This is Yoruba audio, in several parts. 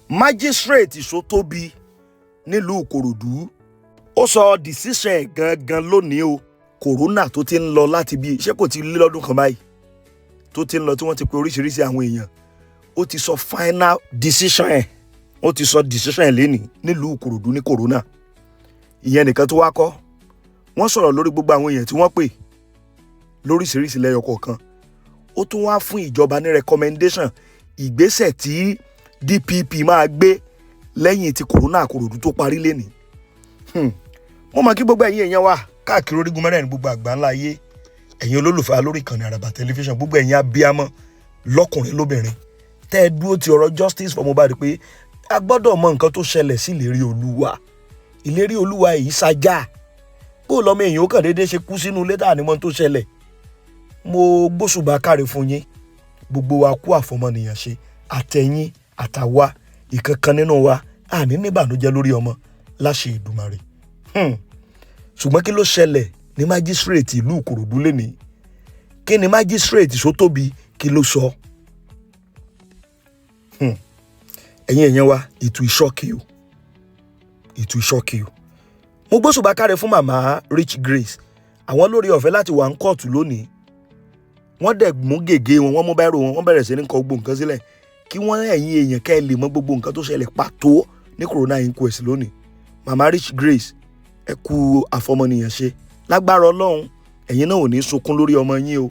Magistrate Sotobi nílùú Ìkòròdú ó sọ decision gangan lónìí o. Corona tó ti ń lọ láti bí ṣé kò ti lé lọ́dún kan báyìí tó ti ń lọ tí wọ́n ti pe oríṣiríṣi àwọn èèyàn, ó ti sọ final decision ẹ̀, ó ti sọ decision ẹ̀ lénìí nílùú Ìkòròdú ní corona. Ìyẹn nìkan tó wá kọ́, wọ́n sọ̀rọ̀ lórí gbogbo àwọn èèyàn tí wọ́n pè lóríṣiríṣi lẹ́yọ kọ̀ọ̀kan. Ó tún wá fún ìjọba ní recommendation ìgbésẹ̀ tí DPP máa gbé lẹ́yìn tí corona Ìkòròdú tó parí lénìí. Mo mọ̀ kí gbogbo ẹ̀yin èèyàn wà káàkiri orígun mẹ́rẹ̀ẹ̀rin gbogbo àgbáńlá ayé, ẹ̀yin olólùfẹ́ lórí ìkànnì Àràbà tẹlifíṣàn, gbogbo ẹ̀yin abiyamọ lọ́kùnrin lóbìnrin tẹ́ ẹ dúró ti ọ̀rọ̀ justice for Mohbad pé a gbọ́dọ̀ mọ nǹkan tó ṣẹlẹ̀ sí ìlérí Olúwa. Ìlérí Olúwa yìí ṣajá bó lọ́mọ èèyàn ó kàn déédéé ṣe kú sínú ilé tá ànímọ́ tó ṣẹlẹ̀. Mo gbóṣùbà káre fún yín, gbogbo wa kú àfọmọnìyàn ṣe, àtẹ̀yìn àtàwa ìkankan nínú wa àní níbànújẹ́ lórí ọmọ láṣẹ Èdùmàrè. Ṣùgbọ́n kí ló ṣẹlẹ̀ ní magistrate ìlú Ìkòròdú lénìí? Kí ni Magistrate Sotobi kí ló sọ? Ẹ̀yin èèyàn wa, it will shock you. It will shock you. Mo gbóṣùbà káre fún màmá Rich Grace. Àwọn lórí ọ̀fẹ́ láti wà ń kóòtù lónìí. Wọ́n dẹ̀ mú gègé wọn, wọ́n mú báírò wọn, wọ́n bẹ̀rẹ̀ sí ní kọ gbogbo nǹkan sílẹ̀ kí wọ́n ẹ̀yin èèyàn kẹ́ ẹ lè mọ gbogbo nǹkan tó ṣẹlẹ̀ pàtó ní corona inquest lónìí. Màmá Rich Grace, ẹ kú àfọmọnìyàn ṣe. Lágbára Ọlọ́run, ẹ̀yin náà ò ní sunkún lórí ọmọ yín o.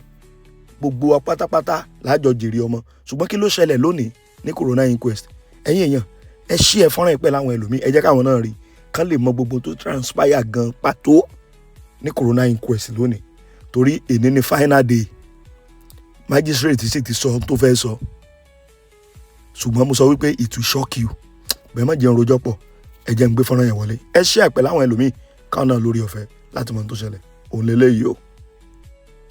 Gbogbo wa pátápátá lájọ jèrè ọmọ. Ṣùgbọ́n kí ló ṣẹlẹ̀ lónìí ní corona inquest? Ẹ̀yin èèyàn, ẹ ṣí ẹ fọ́nrán ìpẹ́ láwọn ẹlòmíì, ẹ jẹ́ káwọn náà rí kán lè mọ gbogbo tó transpire gan pàtó ní corona inquest lónìí. Torí èní ni final day. Magistrate sì ti sọ tó fẹ́ sọ. Ṣùgbọ́n mo sọ wípé it will shock you. Bẹ́ẹ̀ má jẹun rojọ́ pọ̀, ẹ jẹ́ ń gbé fọ́nrán yẹn wọlé. Ẹ ṣí ẹ̀pẹ́ láwọn ẹlòmíì káwọn náà lórí ọ̀fẹ́ láti mọ tó ṣẹlẹ̀. Òun lélẹ́yìí o.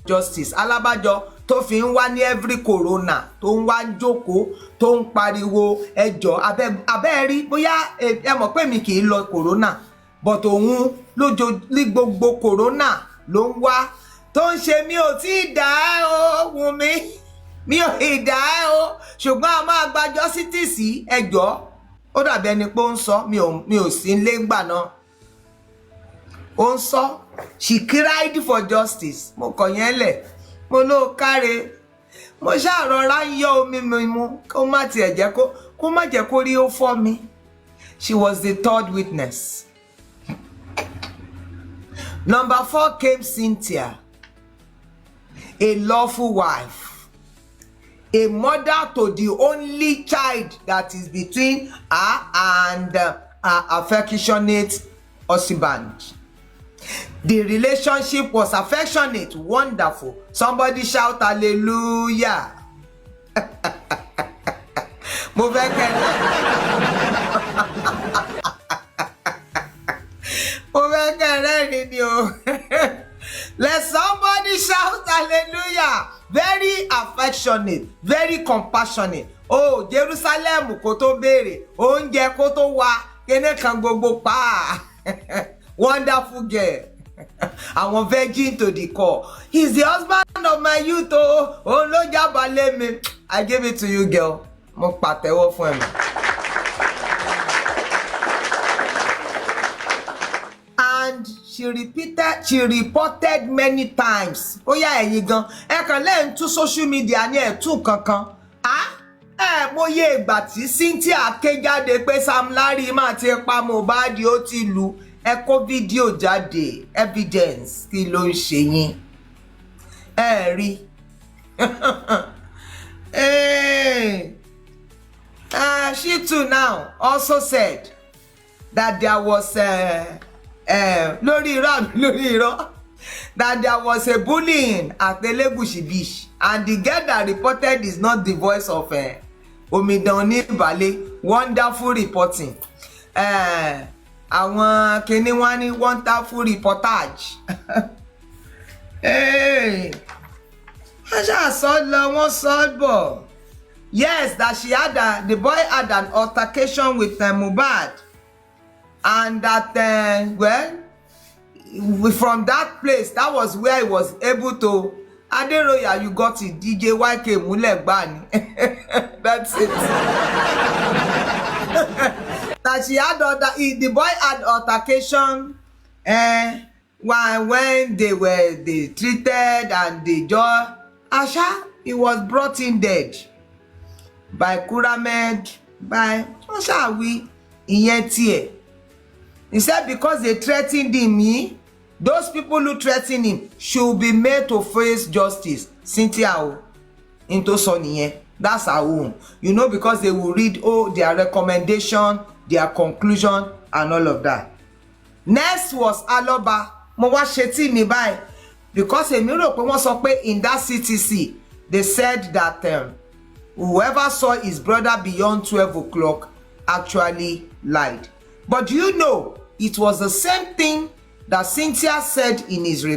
Justice alábàjọ tó fi ń wá ní every corona tó ń wá jókòó tó ń pariwo ẹjọ́ abẹ́ rí bóyá ẹ mọ̀ pé mi kì í lọ corona but òun lójó ní gbogbo corona ló ń wá tó ń ṣe mi ò tí ì dá o Wùnmí mi ò ì dá o ṣùgbọ́n a máa gba justice ẹjọ́ ó dàbí ẹni pé ó ń sọ mi ò sí ilé ńgbà náà ó ń sọ she cried for justice mo kọ̀ yẹn lẹ̀ mo ló káre mo ṣàrọ̀rá ń yọ omi mímu kó má tiẹ̀ jẹ́ kó má jẹ́ kó rí ó fọ́ mi. She was the third witness. Number 4 came Cynthia, a lawful wife, a mother to the only child that is between her and her affectionate husband. The relationship was affectionate, wonderful. Somebody shout hallelujah. Mo fẹ́ kẹ́rẹ́ ni o. Let somebody shout hallelujah. Very affectionate, very compassionate. Oh, Jerusalem kó tó béèrè, oúnjẹ kó tó wá, kíní kan gbogbo pa. Wonderful girl. Àwọn virgin to the core. He's the husband of my youth. Oh, ló jábàálẹ̀ mi. I give it to you, girl. Mo pàtẹ́wọ́ fún ẹ. And she reported many times. Ó yá ẹ̀yin gan. Ẹ kàn lẹ́yìn tún social media ní ẹ̀tún kankan. Mo yé ìgbà tí Cynthia ké jáde pé Sam Larry máa ti pa Mohbad ó ti lù. Ẹ kó fídíò jáde, evidence kí ló ń ṣe yín. Ẹ rí. She too now also said that there was lórí irọ́ that there was a bullying at Elegushi Beach and the girl that reported is not the voice of Omidan Onibale. Wonderful reporting. Àwọn kìíní wọ́n ní wonderful reportage. Wọ́n ṣáà sọ lọ, wọ́n sọ bọ̀. Yes, that the boy had an altercation with Mohbad, and that from that place, that was where he was able to. Aderoya, you got it. DJ YK Mulek Bani. That's it. that she had the boy had altercation when they treated and they just Asha, he was brought in dead by Kuramed, by Oshawi, Iyetie. He said because they threatened him, those people who threatened him should be made to face justice. Cynthia into Sonny, that's our own. You know, because they will read their recommendation, their conclusion, and all of that. Next was Aloba. Mo wa sheti mi báyìí because èmi rò pé wọ́n sọ pé in that CTC they said that whoever saw his brother beyond 12 o'clock actually lied. But do you know it was the same thing that Cynthia said in her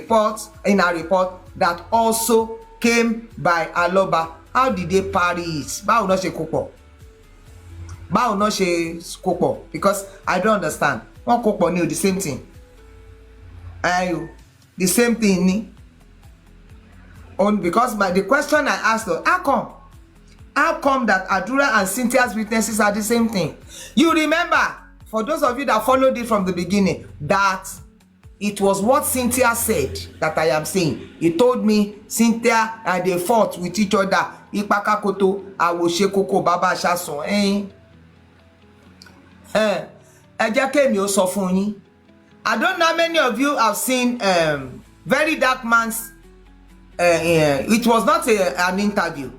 report that also came by Aloba. How did they parry it? Báwo náà ṣe kó pọ̀? Báwo náà ṣe kó pọ̀? Because I don't understand. Wọ́n kó pọ̀ ní the same thing. The same thing ni. Because by the question I asked her, how come that Adura and Cynthia's witnesses are the same thing? You remember, for those of you that followed it from the beginning, that it was what Cynthia said that I am saying. He told me Cynthia and they fought with each other. Ipaka koto awose koko baba shason. Ẹ jẹ́ kémi ó sọ fún yín. I don't know how many of you have seen Very Dark Man's it was not an interview,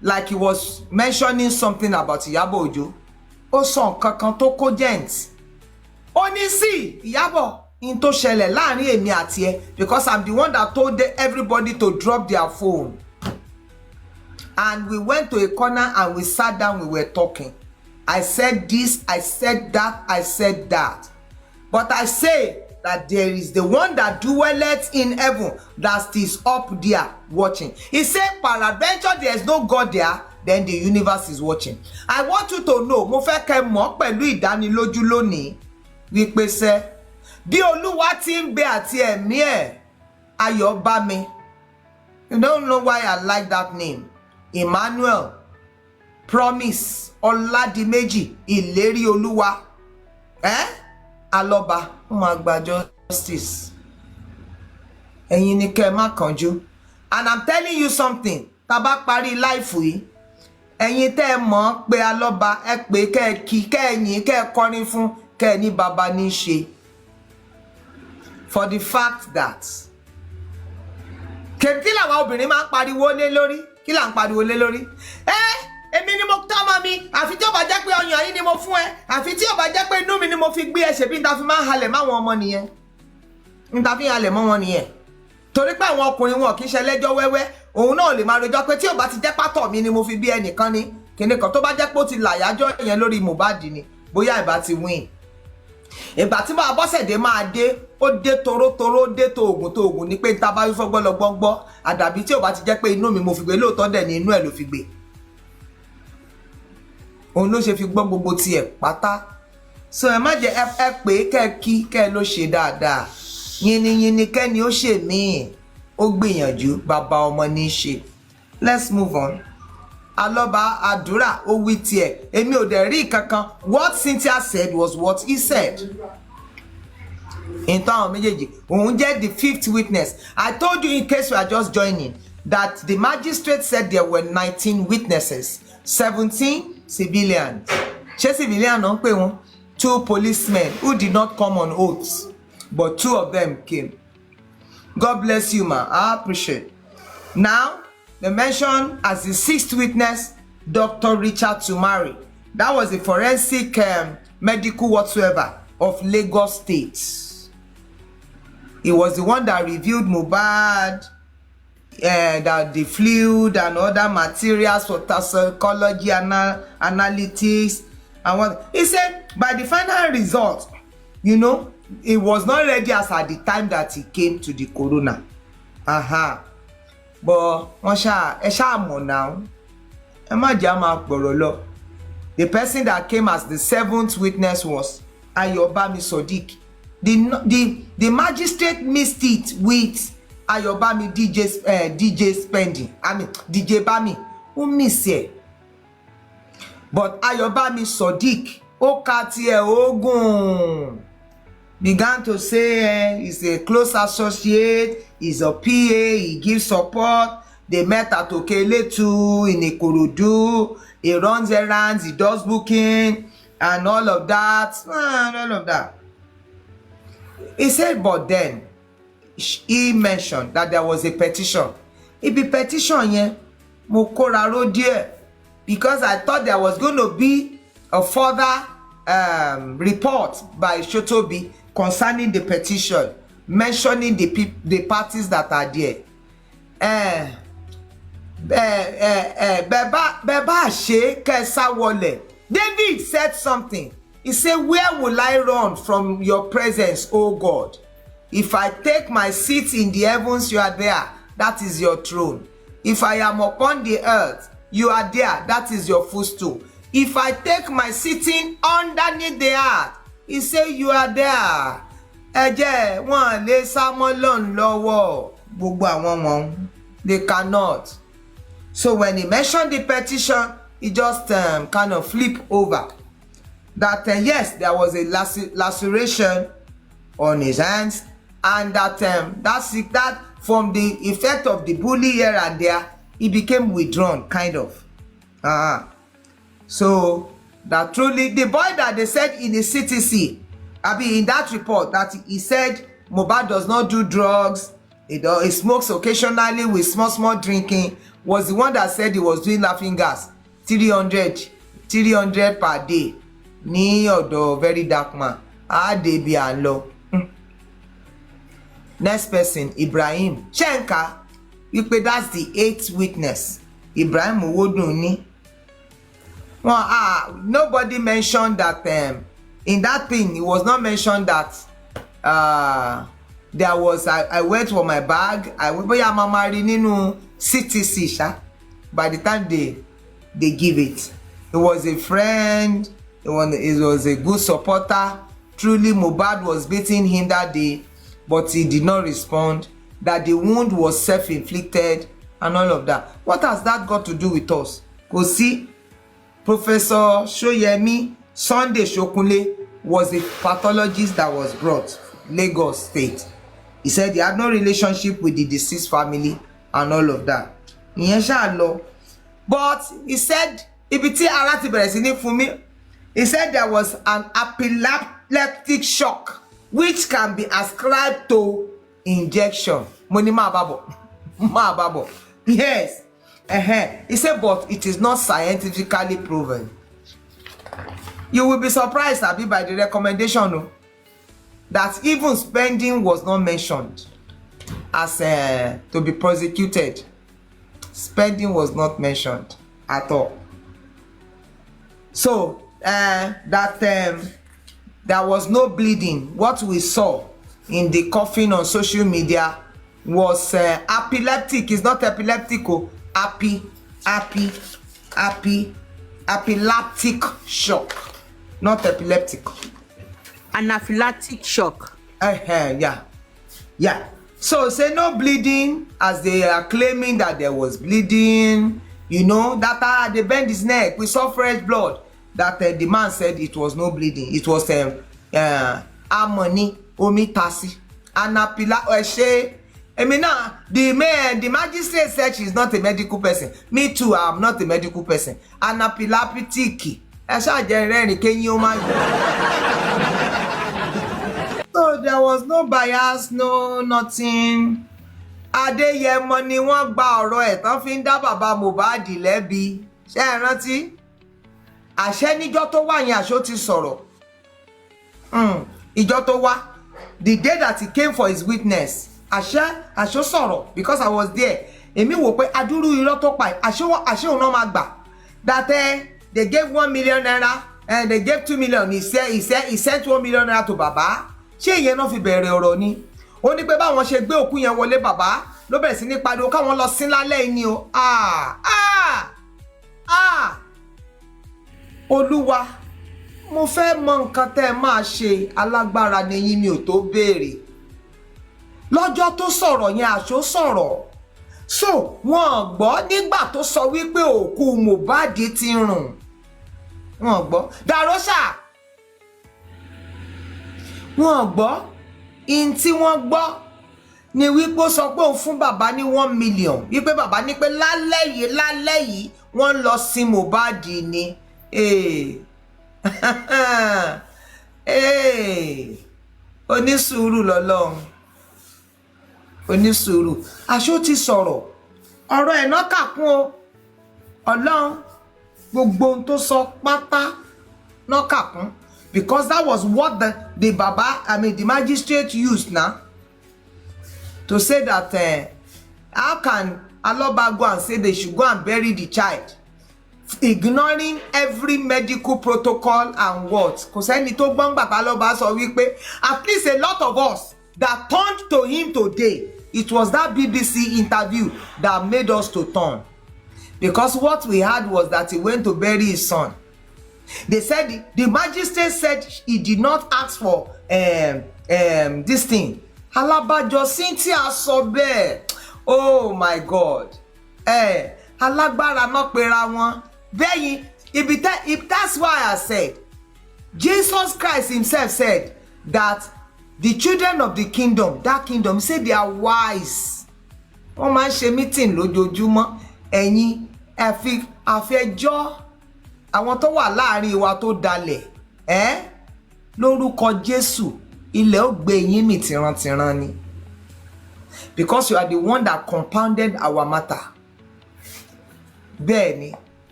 like he was mentioning something about Iyabo Ojo. Ó sọ nǹkan kan tó cogent. Ó ní sí Iyabo in tó ṣẹlẹ̀ láàrin èmi àti ẹ, because I'm the one that told everybody to drop their phone. And we went to a corner and we sat down, we were talking. I said this, I said that, I said that. But I say that there is the one that dwelleth in heaven that is up there watching. He said, peradventure there is no God there, then the universe is watching. I want you to know, mo fẹ́ kẹ́ mọ̀ pẹ̀lú ìdánilójú lónìí wípé ṣé bí Olúwa ti ń bẹ àti ẹ̀mí ẹ̀ ayọ̀ bá mi. You don't know why I like that name. Emmanuel, Promise, Oladimeji, Ìlérí Olúwa. Aloba, ó máa gba justice. Ẹ̀yin ni kẹ́ má kánjú. And I'm telling you something. Tá bá parí life yìí, ẹ̀yin tẹ́ mọ̀ pé Aloba ẹ pé kẹ́ kí kẹ́ yìn kẹ́ kọrin fún kẹ́ ní baba ní ṣe. For the fact that kí làwa obìnrin máa ń pariwo lé lórí? Kí là ń pariwo lé lórí? Èmi ni mo tọ́mọ mi, àfi tí ó bá jẹ́ pé ọyàn yìí ni mo fún ẹ, àfi tí ó bá jẹ́ pé inú mi ni mo fi gbé ẹ, ṣebí n ta fi máa ń halẹ̀ máwọn ọmọ nìyẹn. N ta fi halẹ̀ mọ́ wọn nìyẹn. Torí pé àwọn ọkùnrin wọn kì í ṣe lẹ́jọ́ wẹ́wẹ́, òun náà lè máa rojọ́ pé tí ó bá ti jẹ́ pátọ̀ mi ni mo fi bí ẹnìkan ni, kíni kan tó bá jẹ́ pé ó ti làyájọ́ yẹn lórí Mohbad ni, bóyá ìbá ti win. Ìgbà tí máa Bọ́sẹ̀dé máa dé, ó dé torótoró, dé tóògùn ní pé n ta bá wí fọ́gbọ́ lọ gbọ́ngbọ́, àdàbí tí ó bá ti jẹ́ pé inú mi mo fi gbé, lóòótọ́ dẹ̀ ni inú ẹ̀ ló fi gbé. Òun ló ṣe fi gbọ́ gbogbo tiẹ̀ pátá. So ẹ má jẹ́ ẹ pé kẹ́ kí kẹ́ ló ṣe dáadáa. Yìnyínyìnyín kẹ́ni ó ṣe míì. Ó gbìyànjú, bàbá ọmọ ní í ṣe. Let's move on. Aloba Adura ó wí tiẹ̀. Èmi ò dẹ̀ rí kankan. What Cynthia said was what he said. In táwọn méjèèjì, òun jẹ́ the fifth witness. I told you in case you are just joining that the magistrate said there were 19 witnesses. 17 civilians. Ṣé civilian náà pè wọ́n? 2 policemen who did not come on oaths, but 2 of them came. God bless you, ma. I appreciate. Now, they mentioned as the 6th witness, Dr. Richard Tumari. That was a forensic medical whatsoever of Lagos State. He was the one that reviewed Mohbad, that the fluid and other materials for toxicology analytics and what he said. By the final result, you know, it was not ready as at the time that he came to the coroner. But now, the person that came as the 7th witness was Ayobami Sodiq. The magistrate missed it with Ayobami DJ spending. I mean DJ Bami who miss it. But Ayobami Sodiq ó ka tiẹ̀ ogun. Began to say he's a close associate, he's a PA, he gives support. They met at Okeletu in Ikorodu. He runs errands, he does booking, and all of that. He said, but then he mentioned that there was a petition. It be petition, yeah, mo kóra ró díẹ̀, because I thought there was going to be a further report by Sotobi concerning the petition, mentioning the parties that are there. Beba she kesa wole. David said something. He said, where will I run from your presence, O God? If I take my seat in the heavens, you are there. That is your throne. If I am upon the earth, you are there. That is your footstool. If I take my sitting underneath the earth, he said, you are there. Ẹjẹ́ wọn lè sá mọ́ Ọlọ́run lọ́wọ́. Gbogbo àwọn wọn, they cannot. So when he mentioned the petition, he just kind of flipped over. That yes, there was a laceration on his hands, and that that from the effect of the bully here and there, he became withdrawn, kind of. So that truly, the boy that they said in the CTC, in that report, that he said Mohbad does not do drugs, he smokes occasionally with small drinking, was the one that said he was doing laughing gas 300 per day. Ní ọ̀dọ̀ very dark man. Dey be and low. Next person, Ibrahim Chenka. That's the 8th witness. Ibrahim Owodunni. Well, nobody mentioned that in that thing, it was not mentioned that there was I went for my bag. I went boya mama ri nínú CTC sha. By the time they give it, it was a friend. It was a good supporter. Truly, Mohbad was beating him that day, but he did not respond. That the wound was self-inflicted and all of that. What has that got to do with us? Go see, Professor Shoyemi Sunday Shokunle was a pathologist that was brought Lagos State. He said he had no relationship with the deceased family and all of that. But he said, ibiti ara ti bẹ̀rẹ̀ sí ní fún mi. He said there was an epileptic shock which can be ascribed to injection. Money ma babo. Yes. He said, but it is not scientifically proven. You will be surprised, Abi, by the recommendation that even spending was not mentioned as to be prosecuted. Spending was not mentioned at all. So that there was no bleeding. What we saw in the coffin on social media was epileptic. It's not epileptic. Epileptic shock, not epileptic. Anaphylactic shock. Yeah. So say no bleeding, as they are claiming that there was bleeding. You know that they bent his neck. We saw fresh blood. That the man said it was no bleeding. It was harmony, omitasi, anaphylactic. I mean, now the magistrate said she's not a medical person. Me too, I'm not a medical person. Anaphylactic. So there was no bias, no nothing. Adéyẹmọ ni wọ́n gba ọ̀rọ̀ ẹ̀ tán fi ń dá bàbá Mohbad lẹ́bi. Ṣé ẹ rántí? Àṣẹ níjọ́ tó wá yẹn àṣọ ti sọ̀rọ̀. Ìjọ́ tó wá, the day that he came for his witness, àṣọ sọ̀rọ̀, because I was there. Èmi wò pé adúrú irọ́ tó pa àṣẹ òun náà máa gbà. That they gave 1 million naira and they gave 2 million. He sent 1 million naira to bàbá. Ṣé ìyẹn náà fi bẹ̀rẹ̀ ọ̀rọ̀ ni? Ó ní pé báwọn ṣe gbé òkú yẹn wọlé bàbá ló bẹ̀rẹ̀ sí ní pariwo káwọn lọ sin lálẹ́ ni o. Olúwa, mo fẹ́ mọ nǹkan tẹ́ ẹ máa ṣe, alágbára ni yín, mi ò tó béèrè. Lọ́jọ́ tó sọ̀rọ̀ yẹn àṣọ sọ̀rọ̀. So wọ́n gbọ́ nígbà tó sọ wípé òkú Mohbad ti rùn. Wọ́n gbọ́. Dàrósà, wọ́n gbọ́ in tí wọ́n gbọ́ ni wípé ó sọ pé òun fún bàbá ní 1 million wípé bàbá ní pé lálẹ́ yìí wọ́n lọ sin Mohbad ni onísùúrù lọ́lọ́run onísùúrù aṣó ti sọ̀rọ̀ ọ̀rọ̀ ẹ̀ náà kàkún o ọlọ́run gbogbo ohun tó sọ pátá náà kàkún because that was what the magistrate used now to say that how can Aloba go and say they should go and bury the child, ignoring every medical protocol and what? Kò sẹ́ni tó gbọ́n gbà Aloba sọ wípé at least a lot of us that turned to him today, it was that BBC interview that made us to turn. Because what we had was that he went to bury his son. They said, the magistrate said he did not ask for this thing. Alábàjọ Cynthia sọ bẹ́ẹ̀. Oh my God. Alágbára náà pera wọn. Bẹ́yìn, if that's why I said, Jesus Christ himself said that the children of the kingdom, that kingdom, say they are wise. Wọ́n máa ń ṣe meeting lójoojúmọ́. Ẹ̀yin àfẹjọ́ àwọn tó wà láàrin wa tó dalẹ̀. Lórúkọ Jésù. Ilẹ̀ ó gbé yín mì tìrantìran ni. Because you are the one that compounded our matter. Bẹ́ẹ̀ ni.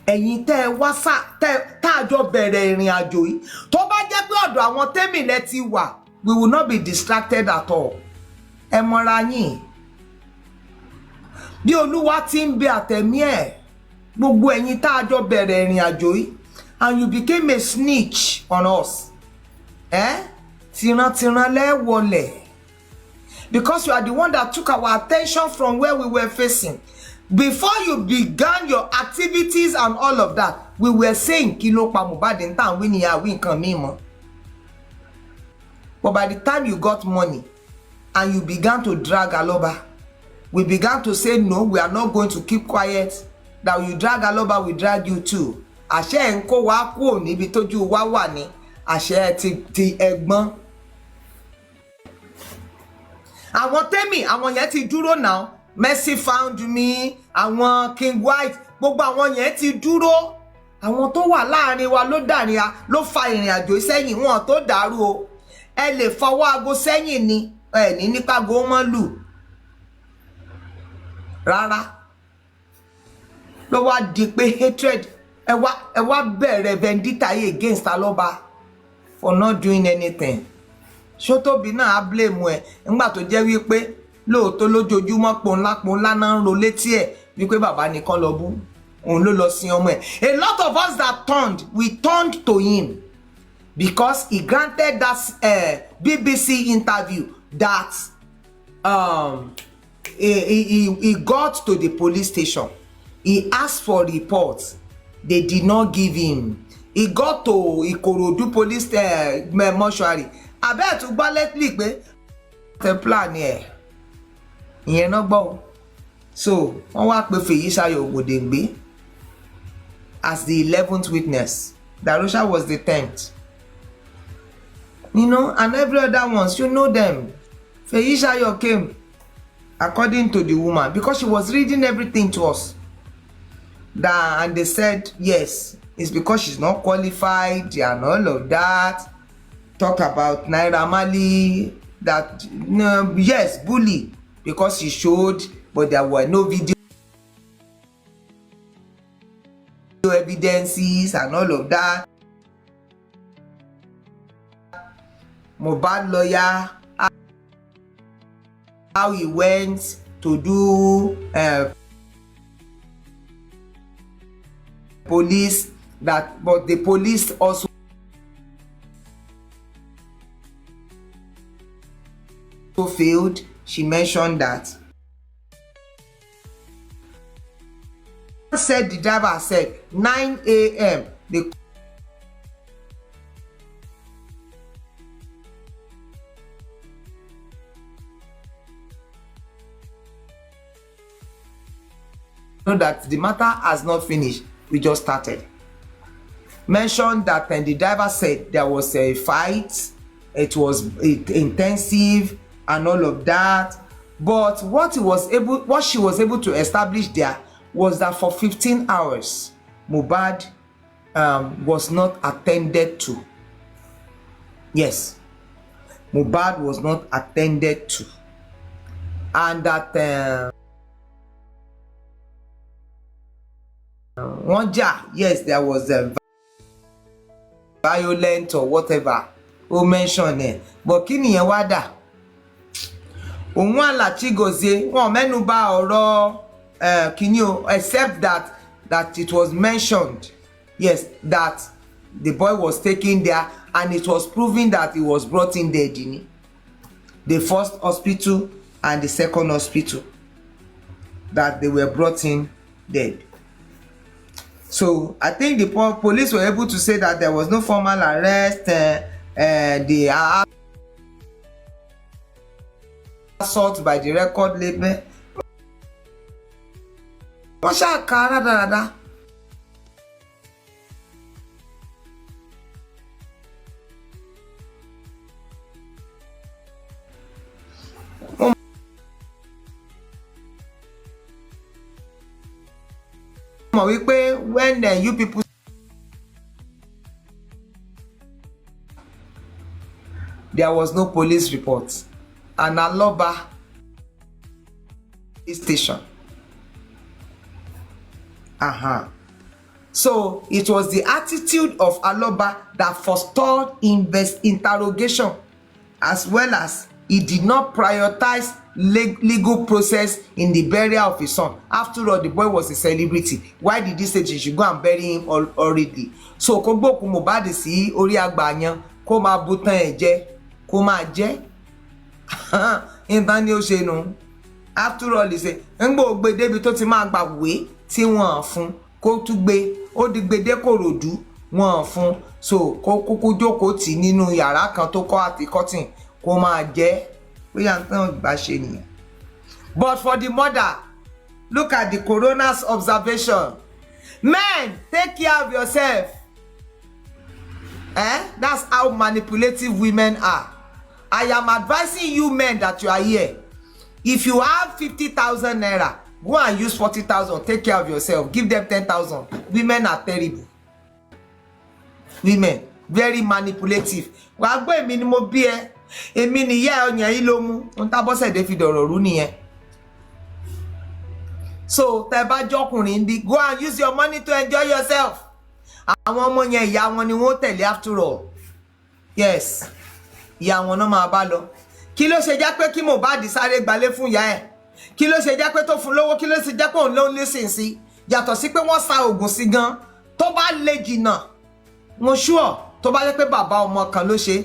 Ẹ̀yin tẹ́ wá táàjọ bẹ̀rẹ̀ ìrìn àjò yìí. Tó bá jẹ́ pé ọ̀dọ̀ àwọn tẹ́mì lẹ ti wà, we will not be distracted at all. Ẹ mọ̀ra yín. Bí Olúwa ti ń bẹ àtẹ̀mí ẹ̀, gbogbo ẹ̀yin táàjọ bẹ̀rẹ̀ ìrìn àjò yìí, and you became a snitch on us. Tiran lẹ́wọlẹ̀. Because you are the one that took our attention from where we were facing. Before you began your activities and all of that, we were saying kí ló pa Mohbad in town, we ní àwí nǹkan mímọ́. But by the time you got money and you began to drag Aloba, we began to say no, we are not going to keep quiet. That you drag Aloba, we drag you too. Àṣẹ ń kó wa kúrò níbi tójú wa wà ní. Àṣẹ ti ẹ̀gbọ́n. Àwọn tẹ́mì, àwọn yẹn ti dúró now. Mercy found me, àwọn King White, gbogbo àwọn yẹn ti dúró. Àwọn tó wà láàrin wa ló dàríya, ló fa ìrìn àjò sẹ́yìn wọn tó dàrú o. Ẹ lè fọwọ́ aago sẹ́yìn ni, ẹ ní nípa go mọ́ lù. Rárá. Ló wá di pé hatred, ẹ wá bẹ̀rẹ̀ vendetta against Aloba for not doing anything. Sotobi náà á blame ẹ nígbà tó jẹ́ wípé lóòótọ́ lójoojúmọ́ pònlá náà ń ro létí ẹ̀ wípé bàbá nìkan lọ bú òun ló lọ sin ọmọ ẹ̀. A lot of us that we turned to him because he granted that BBC interview that he got to the police station. He asked for reports. They did not give him. He got to Ikorodu police mortuary. Abẹ́ tún gbọ́ lately pé the plan ẹ̀ ìyẹn náà gbọ́. So wọ́n wá pé Fèyíṣayọ̀ Ògòdèngbé as the 11th witness. Darusha was the 10th. You know, and every other ones, you know them. Fèyíṣayọ̀ came according to the woman because she was reading everything to us. And they said yes, it's because she's not qualified and all of that. Talk about Naira Marley, that yes, bully because she showed, but there were no video evidences and all of that. Mohbad lawyer, how he went to do police that, but the police also failed. She mentioned that. Said the driver said 9 a.m. the know that the matter has not finished. We just started. Mentioned that the driver said there was a fight it was intensive and all of that. But what she was able to establish there was that for 15 hours, Mohbad was not attended to. Yes, Mohbad was not attended to, and that yes, there was a violent or whatever who mentioned it, but kí nìyẹn wá dà? Ohun Alachigozie wọ́n mẹ́nu bà ọ̀rọ̀ kíni o, except that it was mentioned, yes, that the boy was taken there and it was proven that he was brought in dead in the first hospital and the second hospital, that they were brought in dead. So I think the police were able to say that there was no formal arrest, the assault by the record label. Wọ́n ṣáà ká rádaràda. Mọ̀ wípé when you people there was no police report, and Aloba station. So it was the attitude of Aloba that forestalled interrogation, as well as he did not prioritize legal process in the burial of his son. After all, the boy was a celebrity. Why did he say she should go and bury him already? So kó gbókù Mohbad sí orí àgbàyàn, kó máa bùtàn ẹ̀ jẹ, kó máa jẹ. Nǹkan ni ó ṣe nù. After all, he say ńgbò gbé débi tó ti máa gbà wé tí wọ́n fún, kó tún gbé ó di gbèdé Kòròdú wọ́n fún. So kó kúkú jókòó tì nínú yàrá kan tó kọ́ àti cotton kó máa jẹ. But for the mother, look at the coroner's observation. Men, take care of yourself. That's how manipulative women are. I am advising you men that you are here. If you have 50,000 naira, go and use 40,000. Take care of yourself. Give them 10,000. Women are terrible. Women, very manipulative. Wàá gbọ́ èmi ni mo bí ẹ. Èmi ni ìyá ọyàn yìí ló mú. Ohun tábọ́sẹ̀dé fi dọ̀rọ̀ rú nìyẹn. So tẹ́ bá jọkùnrin ndí, go and use your money to enjoy yourself. Àwọn ọmọ yẹn ìyá wọn ni wọ́n tẹ̀lé after all. Yes, ìyá wọn náà máa bá lọ. Kí ló ṣe jẹ́ pé kí Mohbad sáré gbalé fún ìyá ẹ̀? Kí ló ṣe jẹ́ pé tó fún lówó? Kí ló ṣe jẹ́ pé òun ló ń listen sí? Yàtọ̀ sí pé wọ́n sa oògùn sí gan. Tó bá le jìnnà, mo sure tó bá jẹ́ pé bàbá ọmọ kan ló ṣe,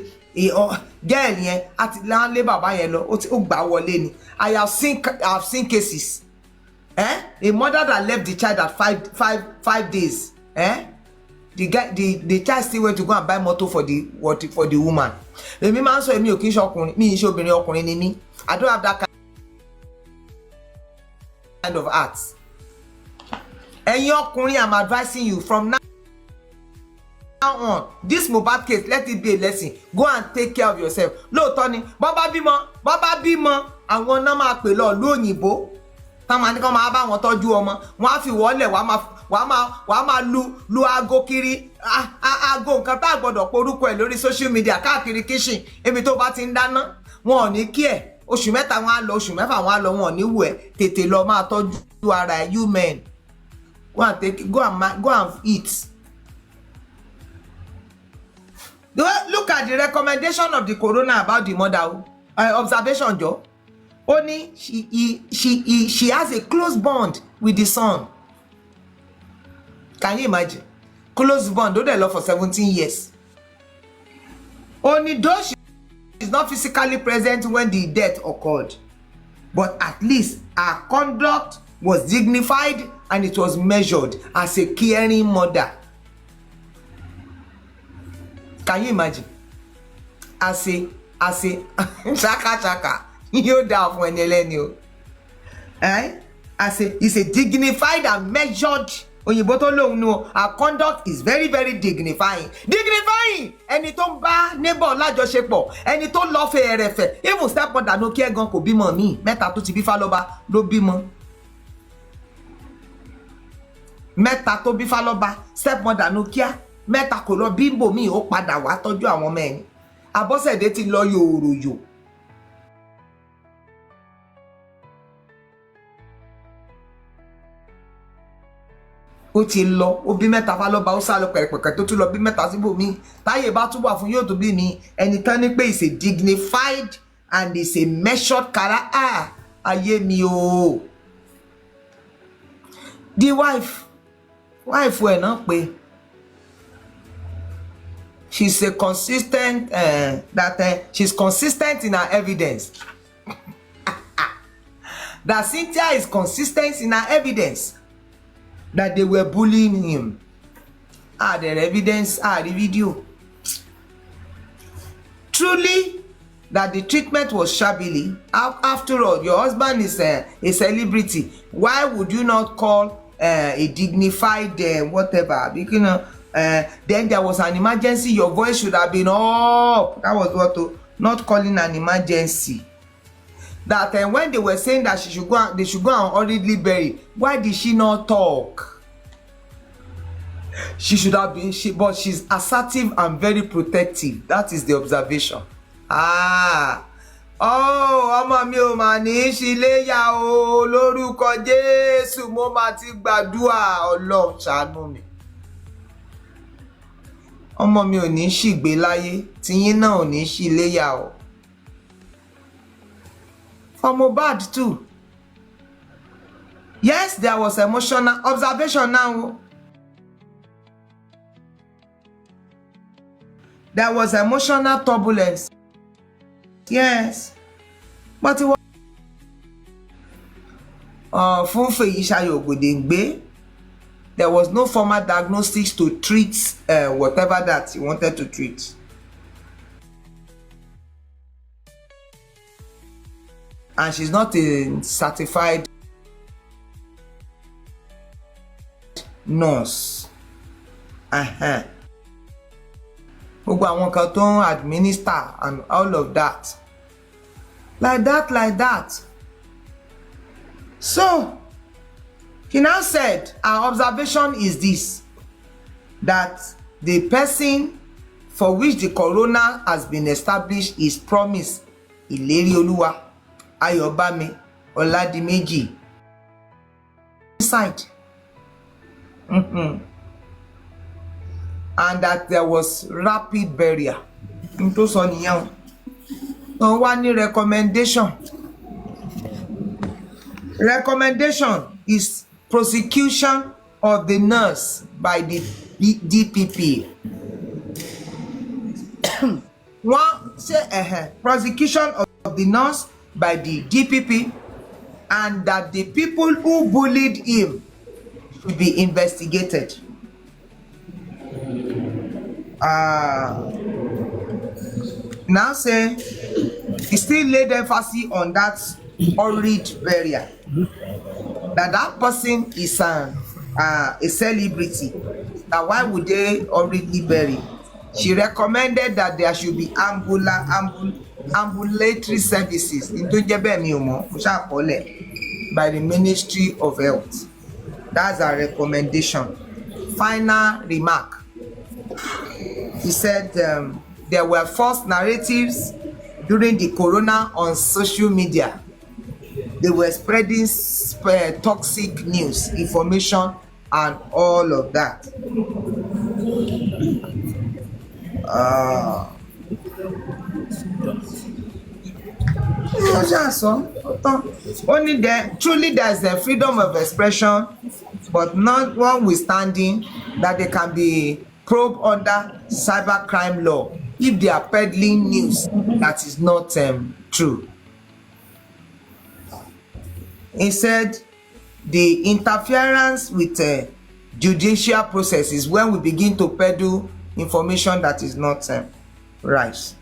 girl yẹn àti lé bàbá yẹn lọ, ó gbà wọlé ni. I have seen cases. A mother that left the child at five days. The child still went to go and buy motor for the woman. Èmi máa ń sọ èmi ò kí ń ṣe ọkùnrin, mi ń ṣe obìnrin, ọkùnrin ni mí. I don't have that kind of heart. Ẹ̀yin ọkùnrin, I'm advising you from now on, this Mohbad case, let it be a lesson. Go and take care of yourself. Lóòótọ́ ni, bàbá bímọ, àwọn náà máa pè lọ ìlú òyìnbó. Tá máa ní kán máa bá wọn tọ́jú ọmọ. Wọ́n á fi wọ́lẹ̀, wàá máa lu aago kiri. Aago nǹkan tá gbọ́dọ̀ porúkọ ẹ̀ lórí social media káàkiri kitchen. Ibi tó bá ti ń dáná, wọn ò ní kí ẹ̀. Oṣù mẹ́ta wọn á lọ, oṣù mẹ́fà wọn á lọ, wọn ò ní wù ẹ́. Tètè lọ máa tọ́jú ara ẹ̀, you men. Go and eat. Look at the recommendation of the coroner about the mother. Observation, Joe. Only she has a close bond with the son. Can you imagine? Close bond. Though they love for 17 years. Only though she is not physically present when the death occurred, but at least her conduct was dignified and it was measured as a caring mother. Can you imagine? As a chaka you down for an Elenio. It's a dignified and measured. Oyinbo tó lóhùn no, our conduct is very, very dignifying. mean ẹni tó ń bá neighbor lájọṣepọ̀, ẹni tó lọ fẹ́ ẹrẹ̀fẹ̀, even stepmother no care gan kò bímọ míì, mẹ́ta tó ti bí Fálọ́ba ló bímọ. Mẹ́ta tó bí Fálọ́ba, stepmother no care, mẹ́ta kò lọ bímbò míì, ó padà wá tọ́jú àwọn ọmọ ẹni. Abọ́sẹ̀dé ti lọ yòòròyò. Ó ti lọ, ó bí mẹ́ta Fálọ́ba, ó sá lọ pẹ̀rẹ̀pẹ̀kẹ̀ tó tún lọ bí mẹ́ta síbòmíì. Táyé bá tún wà fún yóò tó bí mi, ẹni tán ní pé is a dignified and is a measured character. Ayé mi o. The wife ẹ̀ náà pé she's a consistent she's consistent in her evidence. That Cynthia is consistent in her evidence that they were bullying him. Their evidence, the video. Truly, that the treatment was shabbily. After all, your husband is a celebrity. Why would you not call a dignified whatever? Because, you know, then there was an emergency. Your voice should have been up. That was what not calling an emergency. That when they were saying that they should go and hurriedly bury, why did she not talk? She should have been, but she's assertive and very protective. That is the observation. Ọmọ mi ò mà ní ṣíléyà o, lórúkọ Jésù mo mà ti gbàdúrà, Ọlọ́run ṣàánú mi. Ọmọ mi ò ní ṣìgbé láyé, tiyín náà ò ní ṣíléyà o. For Mohbad too. Yes, there was emotional observation now. There was emotional turbulence. Yes. But it was fún Fèyíṣayọ̀ Ògòdèngbé, there was no formal diagnostics to treat whatever that he wanted to treat. And she's not a certified nurse. Gbogbo àwọn kan tó ń administer and all of that. Like that. So, he now said, our observation is this, that the person for which the corona has been established is Promise Ilerioluwa Ayobami Oladimeji. Inside. And that there was rapid burial. Into Soniyang. No one recommendation. Recommendation is prosecution of the nurse by the DPP. One say prosecution of the nurse by the DPP, and that the people who bullied him should be investigated. Now say he still laid emphasis on that horrid burial, that person is a celebrity. Now why would they horridly bury? She recommended that there should be ambulatory services by the Ministry of Health. That's a recommendation. Final remark. He said there were false narratives during the corona on social media. They were spreading toxic news, information, and all of that. Only there, truly there is a freedom of expression, but not notwithstanding that they can be probed under cybercrime law if they are peddling news that is not true. He said the interference with judicial processes when we begin to peddle information that is not right.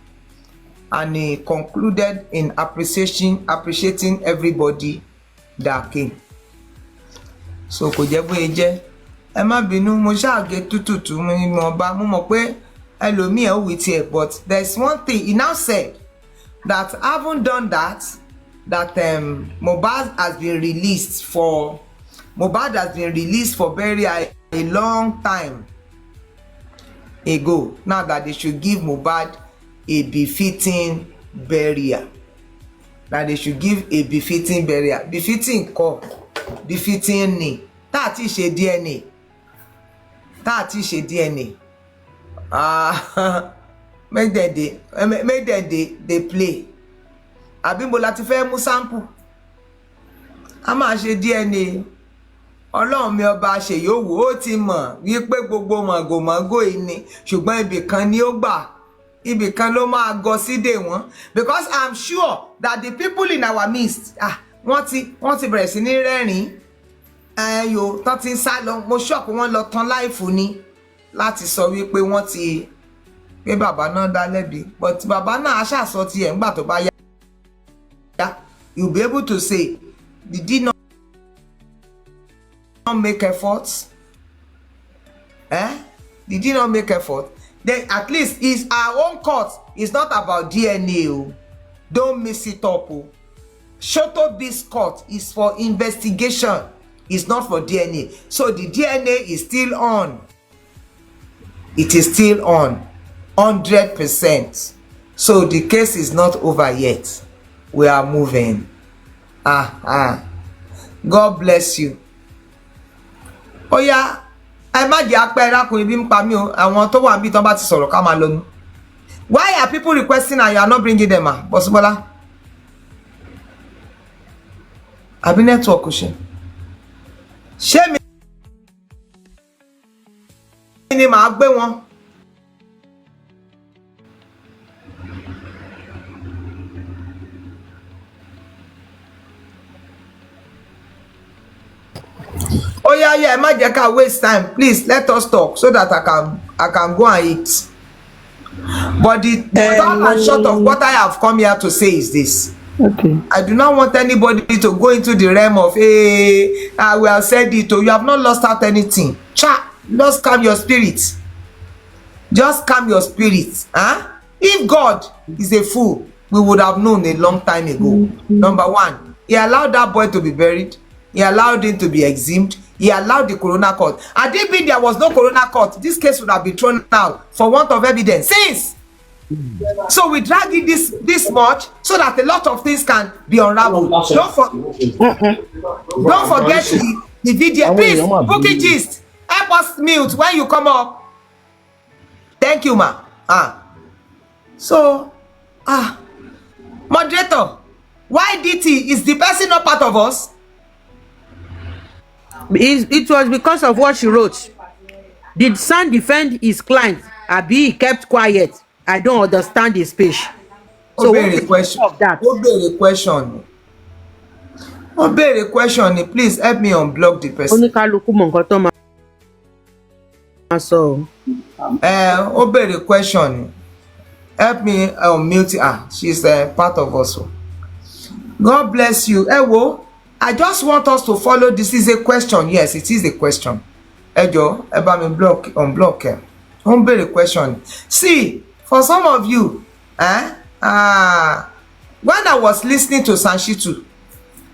And he concluded in appreciating everybody that came. So kò jẹ́ bóyá jẹ́ ẹ má bínú, mo ṣáàgé tútùtù mo mọ̀ pé ẹlòmíì ẹ̀ with here, but there's one thing he now said that having done that Mohbad has been released for burial a long time ago. Now that they should give Mohbad a befitting burial. Befitting kọ́, befitting ni. Tá ti ṣe DNA. Make them they play. Àbí mo láti fẹ́ mú sample. A máa ṣe DNA. Ọlọ́run mi ọba ṣe yòówù ó ti mọ̀ wípé gbogbo mọ̀gòmọ́gò yìí ni, ṣùgbọ́n ibì kan ni ó gbà, ibì kan ló máa gọ sídè wọn, because I'm sure that the people in our midst wọ́n ti bẹ̀rẹ̀ sí ní rẹ́rìn yo tán ti ń sá lọ. Mo ṣọ́ọ̀kù wọn lọ tán láìfù ni láti sọ wípé wọ́n ti pé bàbá náà dá lẹ́bi, but bàbá náà aṣàṣọ tiẹ̀ ńgbà tó bá yá. You'll be able to say, did he not make efforts? Did he not make effort? Then at least is our own court is not about DNA. Don't mix it up. Sotobi's court is for investigation. It's not for DNA. So the DNA is still on. It is still on 100%. So the case is not over yet. We are moving. God bless you. Ó yá, ẹ má jẹ́ apẹ́ rákùnrin bí ń pa mí o. Àwọn tó wà níbí tán bá ti sọ̀rọ̀ ká máa lọ ní. Why are people requesting and you are not bringing them? Bọ́sibọ́lá? Àbí network ṣe? Ṣé mi ni màá gbé wọn? Oh yeah, má jẹ́ ká waste time. Please let us talk so that I can go and eat. But the long and short of what I have come here to say is this. Okay. I do not want anybody to go into the realm of I will have said it, or you have not lost out anything. Just calm your spirit. Just calm your spirit. If God is a fool, we would have known a long time ago. Number one, he allowed that boy to be buried. He allowed him to be exhumed. He allowed the coroner court. Had it been there was no coroner court, this case would have been thrown out for want of evidence. Since so we drag it this much so that a lot of things can be unraveled. Don't forget the video. Please, Bookie Gist, help us mute when you come up. Thank you, ma. Moderator, why DT? Is the person not part of us? It was because of what she wrote. Did son defend his client? Abi he kept quiet? I don't understand his speech. So what is the question of that? Obey question. Please help me unblock the person. Oníkálukú mọ nǹkan tó máa sọ. Obey the question. Help me unmute her. She's part of us. God bless you. I just want us to follow. This is a question. Yes, it is a question. Ejo, eba me unblock. Obey the question. See, for some of you, when I was listening to Sanshitu,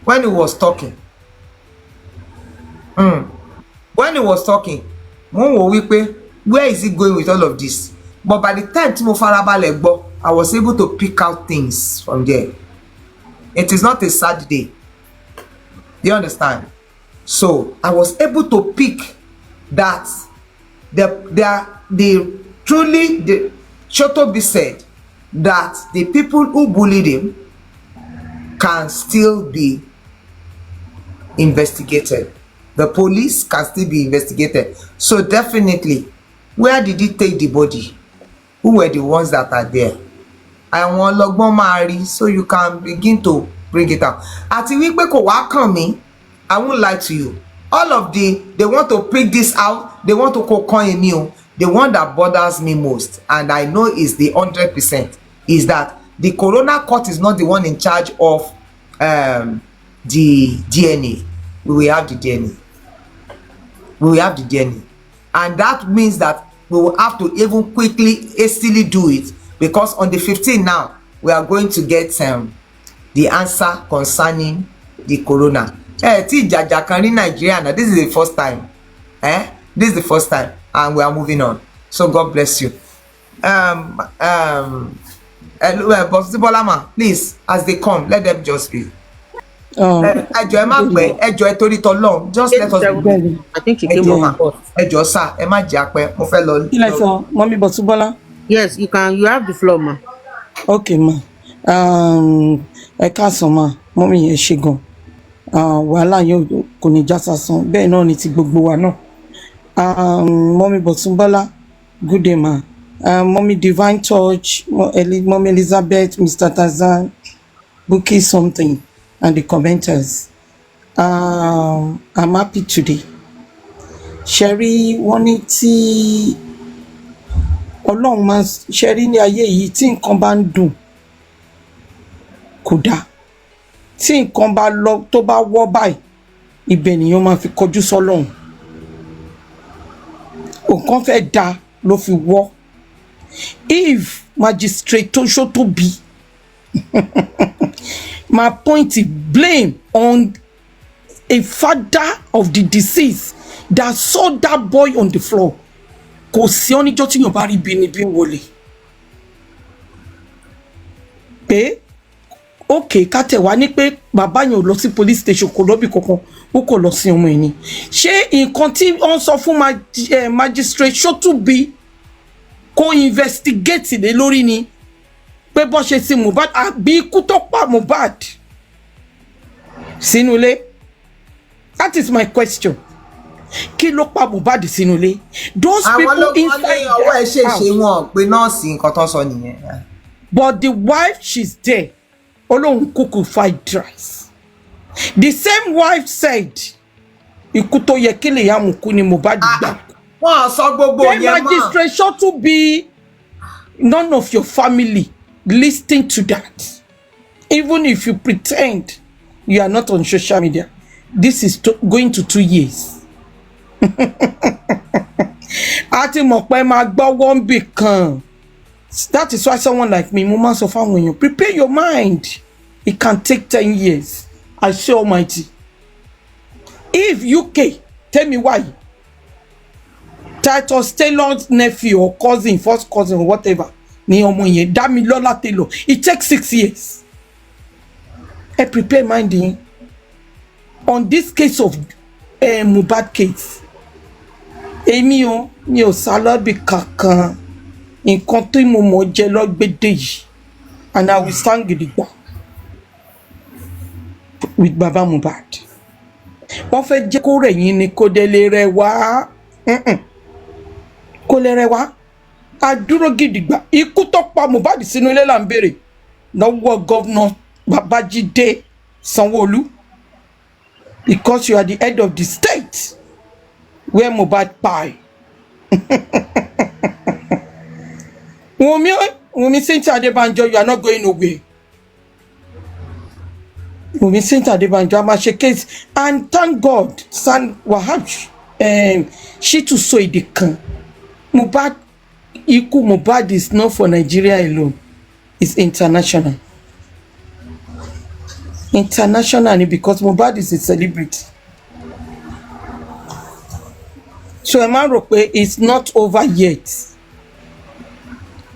when he was talking, where is he going with all of this? But by the time Timo Farabalẹ̀ gbọ́, I was able to pick out things from there. It is not a sad day. Do you understand? So I was able to pick that the Sotobi said that the people who bullied him can still be investigated. The police can still be investigated. So definitely, where did he take the body? Who were the ones that are there? I want lọ́gbọ́n máa rí, so you can begin to bring it out. Àti wípé kò wá kàn mí, I won't lie to you. All of they want to pick this out. They want to coin me. The one that bothers me most, and I know is the 100%, is that the coroner court is not the one in charge of the DNA. We will have the DNA. And that means that we will have to even hastily do it, because on the 15th now we are going to get the answer concerning the corona. Tí ìjàjà kan ní Nigeria now, this is the first time. This is the first time, and we are moving on. So God bless you. Boss Bolama, please, as they come, let them just speak. Ẹjọ́ ẹ má pẹ́, ẹjọ́ ẹ torí t'Ọlọ́run, just let us be. I think she came on. Ẹjọ́ sá, ẹ má jẹ́ apẹ́, mo fẹ́ lọ. Ilé sọ, Mommy Bosubola. Yes, you have the floor, ma. Okay, ma. Ẹ káàsán ma, Mommy yẹn ṣe gan. Wàhálà yóò kò ní já sásán, bẹ́ẹ̀ náà ni ti gbogbo wa náà. Mommy Bosubola, good day ma. Mommy Divine Touch, Mommy Elizabeth, Mr. Tazan, Bookie something, and the commenters. I'm happy today. Sherry, wọ́n ní tí Ọlọ́run máa Sherry ní ayé yìí tí nǹkan bá ń dùn kò dáa. Tí nǹkan bá lọ tó bá wọ́ báyìí, ibẹ̀ nìyẹn máa fi kọjú sọ́lọ́run. Nǹkan fẹ́ dáa ló fi wọ́. If Magistrate Sotobi my point is blame on a father of the deceased that saw that boy on the floor, kò sí oníjọ́ tí yàn bá rí bí níbí wọlé. Pé okay ká tẹ̀ wá ní pé bàbá yẹn ò lọ sí police station kò lọ́bì kankan ó kò lọ sí ọmọ ẹ̀ ni. Ṣé nǹkan tí wọ́n sọ fún Magistrate Sotobi kó investigate lé lórí ni pé bọ́ ṣe sí Mohbad àbí ikú tó pa Mohbad sínú ilé? That is my question. Kí ló pa Mohbad sínú ilé? Those people inside the house. But the wife, she's there. Olohun kuku fried rice. The same wife said, ikú tó yẹ kí lè yá mú kú ni Mohbad gbà. Wọ́n sọ gbogbo yẹn mọ́. Magistrate Sotobi, none of your family listen to that. Even if you pretend you are not on social media, this is going to 2 years. Ati mokpe ma gbo one big kan. That is why someone like me, Mama Sofa, when you prepare your mind, it can take 10 years. I say Almighty. If UK, tell me why. Titus Taylor's nephew or cousin, first cousin or whatever, ni omo yen Damilola Taylor, it takes 6 years. I prepare mind on this case of Mohbad case. Èmi o mi ò salabi kankan nǹkan tí mo mọ̀ jẹ lọ gbede yìí, and I will stand gidigba with Baba Mohbad. Wọ́n fẹ́ jẹ́ kó rẹ̀yìn ni kó délé rẹ̀ wá. Kó lè rẹ̀ wá. A dúró gidigba. Ikú tó pa Mohbad sínú ilé là ń béèrè lọ́wọ́ Governor Babajide Sanwo-Olu, because you are the head of the state where Mohbad pie. Wunmi Cynthia Adebanjo, you are not going nowhere. Wunmi Cynthia Adebanjo, I'm a case, and thank God, San Wahab, she too so it can. Mohbad, Iku Mohbad is not for Nigeria alone, it's international. Internationally, because Mohbad is a celebrity. So Emarope is not over yet.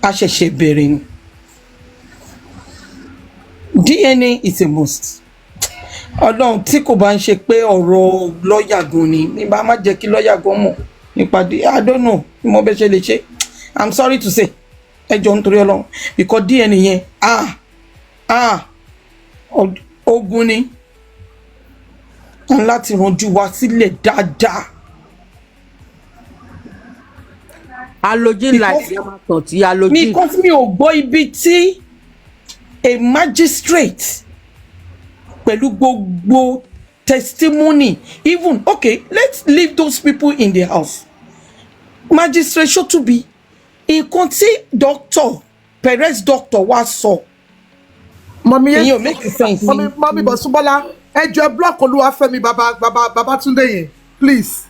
Asheshe bearing. DNA is a must. Ọlọ́run tí kò bá ń ṣe pé ọ̀rọ̀ lọ́yà gan ni, ní bá má jẹ́ kí lọ́yà gan mọ̀ nípàdé. I don't know. Mo bẹ́ ṣe lè ṣe. I'm sorry to say. Ẹ jọ̀ọ́ nítorí Ọlọ́run, because DNA yẹn ogun ni. Láti ranjú wa sílẹ̀ dáadáa. Halogen like halogen. Because mi ò gbọ́ ibi tí a magistrate pẹ̀lú gbogbo testimony, even okay, let's leave those people in the house. Magistrate Sotobi, nǹkan tí doctor Perez doctor wá sọ. Mommy, you make sense. Mommy Bosubola, ẹ jọ̀ọ́ block Olúwafẹ́mi Babatunde yẹn, please.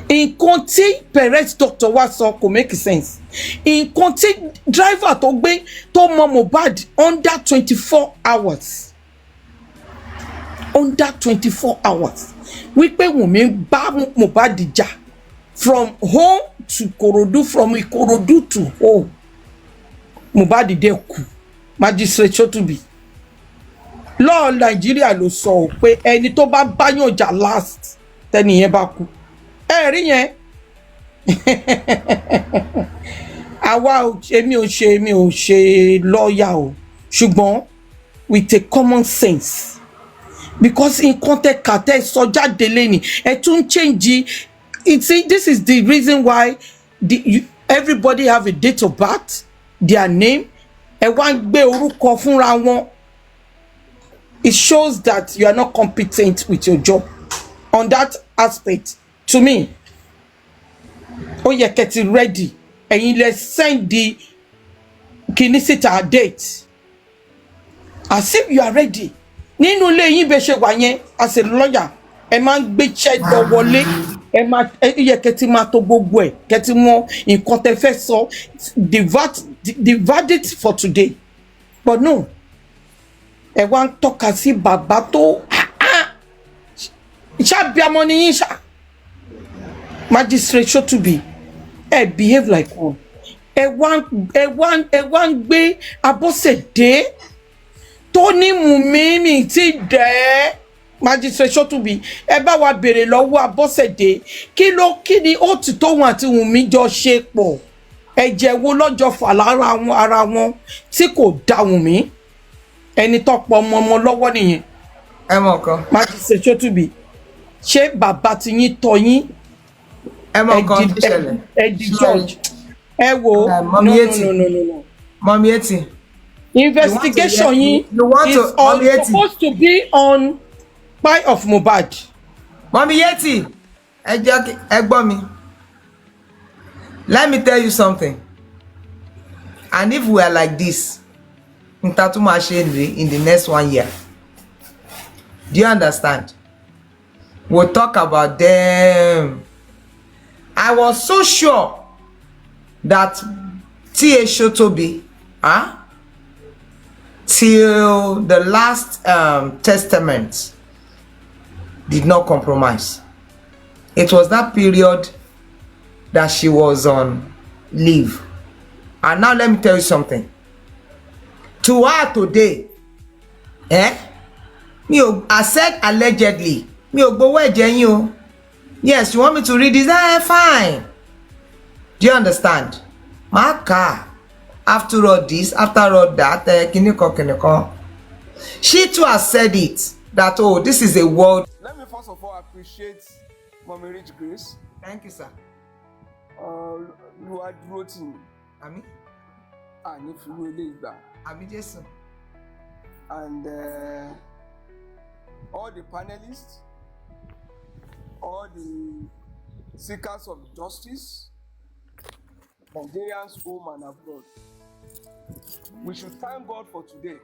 nǹkan tí parents doctor wá sọ kò make sense. Nǹkan tí driver tó gbé tó mọ Mohbad under 24 hours. Under 24 hours. Wípé Wunmi bá Mohbad jà from home to Ikorodu, from Ikorodu to home. Mohbad dẹ̀ kú. Magistrate Sotobi. Law Nigeria ló sọ pé ẹni tó bá báyàn jà last tẹ́ni yẹn bá kú. Ẹ rí yẹn. Àwa èmi ò ṣe lawyer o. Ṣùgbọ́n with a common sense. Because nǹkan tẹ́ kà tẹ́ sọ jáde lẹ́ni ẹ tún change. This is the reason why everybody have a date of birth, their name. Ẹ wá ń gbé orúkọ fúnra wọn. It shows that you are not competent with your job on that aspect. To me, ó yẹ kẹ́ ti ready. Ẹ̀yin lẹ send the kìíní síta date. As if you are ready. Nínú ilé yín bẹ́ ṣe wà yẹn as a lawyer, ẹ máa ń gbé check lọ wọlé. Ẹ yẹ kẹ́ ti máa tó gbogbo ẹ̀, kẹ́ ti mọ nǹkan tẹ́ fẹ́ sọ, the verdict for today. But no. Ẹ wá ń tọ́ka sí bàbá tó ṣàbíamọ ni yín ṣá. Magistrate Sotobi, ẹ behave like one. Ẹ wá ń gbé Abọ́sẹ̀dé tó ní Wunmi mi ti dẹ́. Magistrate Sotobi, ẹ bá wa béèrè lọ́wọ́ Abọ́sẹ̀dé kí ni ó ti tó wọn àti Wunmi jọ ṣe pọ̀. Ẹ̀jẹ̀ wo lọ́jọ́ fà lára ara wọn tí kò dá Wunmi. Ẹni tó pọ̀ ọmọ lọ́wọ́ nìyẹn. Ẹ mọ̀ kan. Magistrate Sotobi, ṣé bàbá ti yín tọ́ yín? Ẹ mọ̀ kan tó ṣẹlẹ̀. Ẹ di judge. Ẹ wo no. Mọ̀mí etí. Investigation yín is supposed to be on part of Mohbad. Mọ̀mí Yeti, ẹ gbọ́ mi. Let me tell you something. And if we are like this, in the next 1 year, do you understand? We'll talk about them. I was so sure that T.A. Sotobi, till the last testament, did not compromise. It was that period that she was on leave. And now let me tell you something. To her today, I said allegedly, yes, you want me to read this? Fine. Do you understand? My car, after all this, after all that, she too has said it, that, oh, this is a world. Let me first of all appreciate Mommy Rich Grace. Thank you, sir. You are routine. Ami? And if you really that. Ami Jason. And all the panelists, all the seekers of justice, Nigerians home and abroad. We should thank God for today.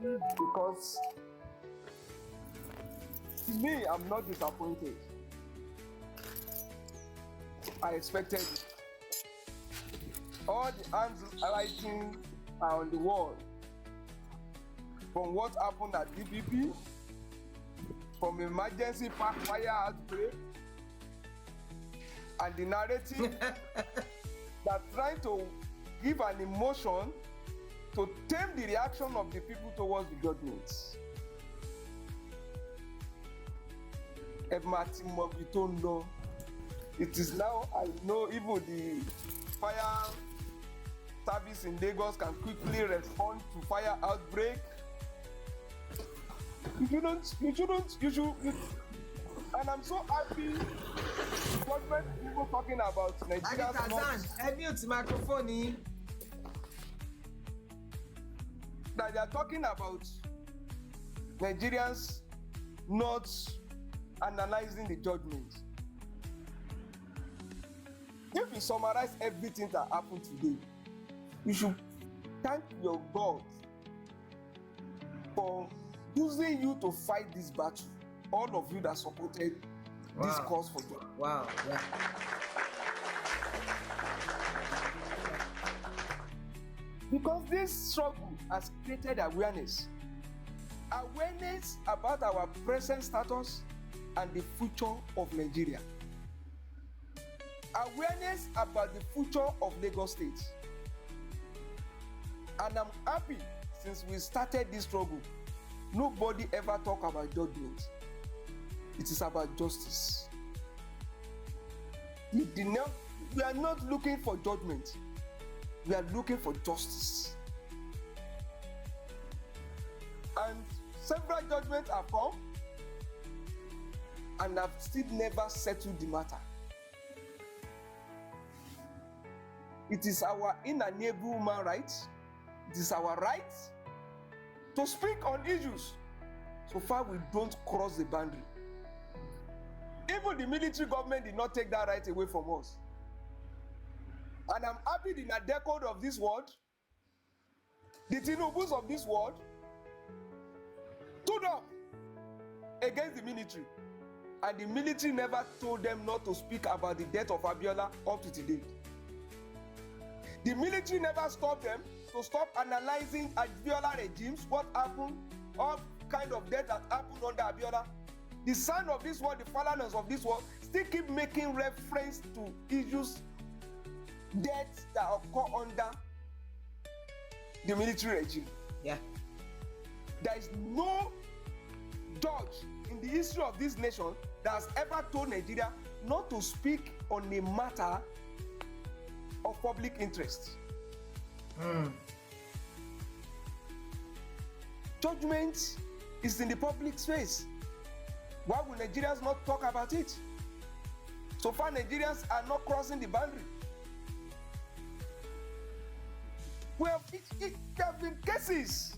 Because me, I'm not disappointed. I expected it. All the handwriting are on the wall. From what happened at DPP, from emergency park fire outbreak, and the narrative that trying to give an emotion to tame the reaction of the people towards the judgments. It is now, I know even the fire service in Lagos can quickly respond to fire outbreak. You should, and I'm so happy government people talking about Nigeria's mute microphone. That they are talking about Nigerians not analyzing the judgment. If you summarize everything that happened today, you should thank your God for using you to fight this battle. All of you that supported this calls for justice. Wow. Yeah. Because this struggle has created awareness about our present status and the future of Nigeria. Awareness about the future of Lagos State. And I'm happy since we started this struggle, nobody ever talk about judgment. It is about justice. We are not looking for judgment. We are looking for justice. And several judgments have come and have still never settled the matter. It is our inalienable human right. It is our right to speak on issues so far we don't cross the boundary. Even the military government did not take that right away from us. And I'm happy in a decade of this world, the Tinubus of this world stood up against the military. And the military never told them not to speak about the death of Abiola up to today. The military never stopped them to stop analyzing Abiola regimes, what happened, all kind of death that happened under Abiola. The son of this world, the fatherness of this world, still keep making reference to issues, deaths that occur under the military regime. Yeah. There is no judge in the history of this nation that has ever told Nigeria not to speak on a matter of public interest. Judgment is in the public space. Why will Nigerians not talk about it? So far, Nigerians are not crossing the boundary. There have been cases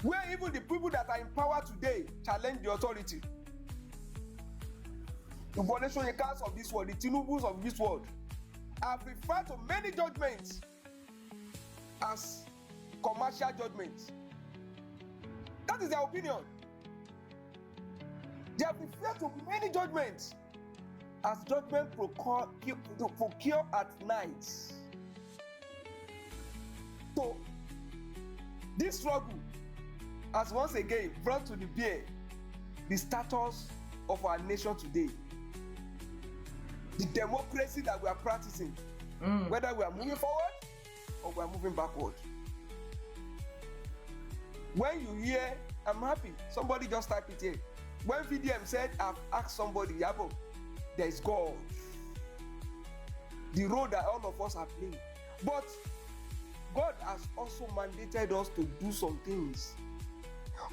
where even the people that are in power today challenge the authority. The Coalition Yakers of this world, the Tinubus of this world, have referred to many judgments as commercial judgments. That is their opinion. They have referred to many judgments as judgment procure at night. So, this struggle has once again brought to the bear the status of our nation today. The democracy that we are practicing, whether we are moving forward or we are moving backward. When you hear, I'm happy, somebody just type it here. When VDM said, I've asked somebody, Yabo, there is God. The role that all of us are playing. But God has also mandated us to do some things.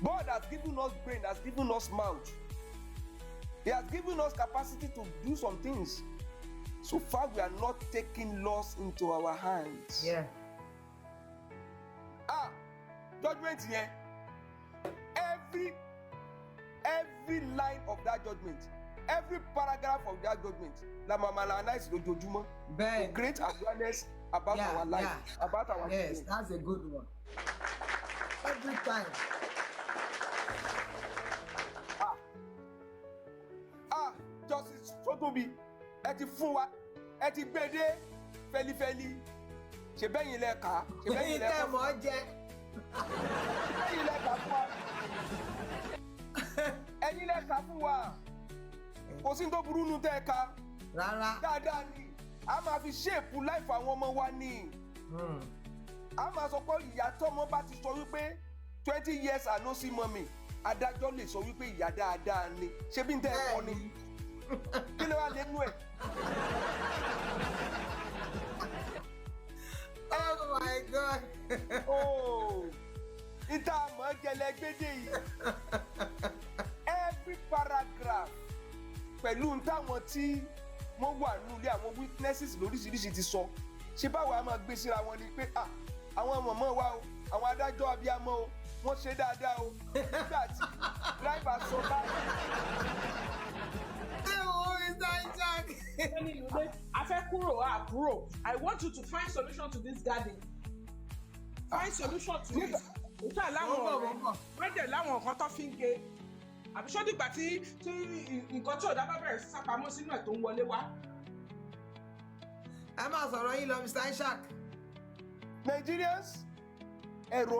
God has given us brain, has given us mouth. He has given us capacity to do some things. So far, we are not taking laws into our hands. Yeah. Judgment here. Every line of that judgment, every paragraph of that judgment, la mamala analyze lójoojúmọ́ to create awareness about our life, about our Yes, that's a good one. Every time. Justice Sotobi, ẹ ti fún wa, ẹ ti gbede fẹlifẹli, ṣe bẹ́yìn lẹ́ka, ṣe bẹ́yìn lẹ́ka mọ̀ jẹ́. Ẹ̀yin lẹ́ka fún wa. Ẹ̀yin lẹ́ka fún wa. Kò sí tó burú nu tẹ́ ẹ ka. Rárá. Dáadáa ni, a máa fi ṣéèpù láìfù àwọn ọmọ wa ni. A máa sọ pé ìyá tọ́mọ bá ti sọ wípé 20 years I no see mommy, adájọ́ lè sọ wípé ìyá dáadáa ni. Ṣé bí n tẹ́ ẹ kọ́ ni? Kí ló wá lẹ́nu ẹ̀? Oh my God. Ìta àmọ́ jẹlẹgbẹ́dẹ́ yìí. Every paragraph pẹ̀lú táwọn tí wọ́n wà nílé àwọn witnesses lóríṣiríṣi ti sọ. Ṣé báwo a máa gbé síra wọn ni pé àwọn mọ̀mọ́ wa o, àwọn adájọ́ abiyamọ o, wọ́n ṣe dáadáa o. Nígbà tí driver sọ báyìí. I want you to find solution to this garden. Find solution to it. Wọ́n dẹ̀ láwọn nǹkan tó fi ń ge. àbí ṣó dìgbà tí nǹkan tí ò dá bá bẹ̀rẹ̀ sí sápamọ́ sínú ẹ̀ tó ń wọlé wá. ẹ máa sọ̀rọ̀ yín lọ Mr. Ishaq. Nigerians ẹ̀rọ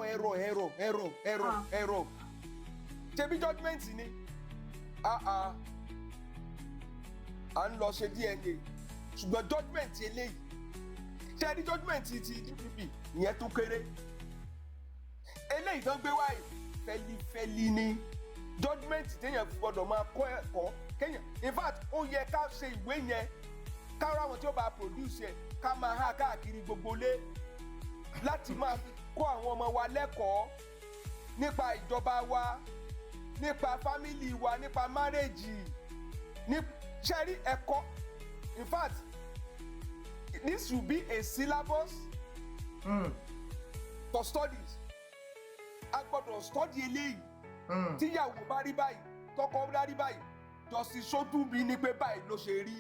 ṣebí judgement ni à ń lọ ṣe DNA ṣùgbọ́n judgement eléyìí ṣe rí judgement ti DPP ìyẹn tó kéré eléyìí tó ń gbé wáyé fẹlifẹli ni judgement téèyàn gbọdọ̀ máa kọ́ ẹ̀kọ́ kéèyàn in fact ó yẹ ká ṣe ìwé yẹn káwọn àwọn tí ó bá produce yẹn ká máa há káàkiri gbogbo lé láti máa kọ́ àwọn ọmọ wa lẹ́kọ̀ọ́ nípa ìjọba wa nípa family wa nípa marriage ní ṣẹ́rí ẹ̀kọ́ in fact this should be a syllabus for studies a gbọ́dọ̀ study eléyìí tíyàwó bá rí báyìí tọkọ bá rí báyìí Justice Sotobi ní pé báyìí ló ṣe rí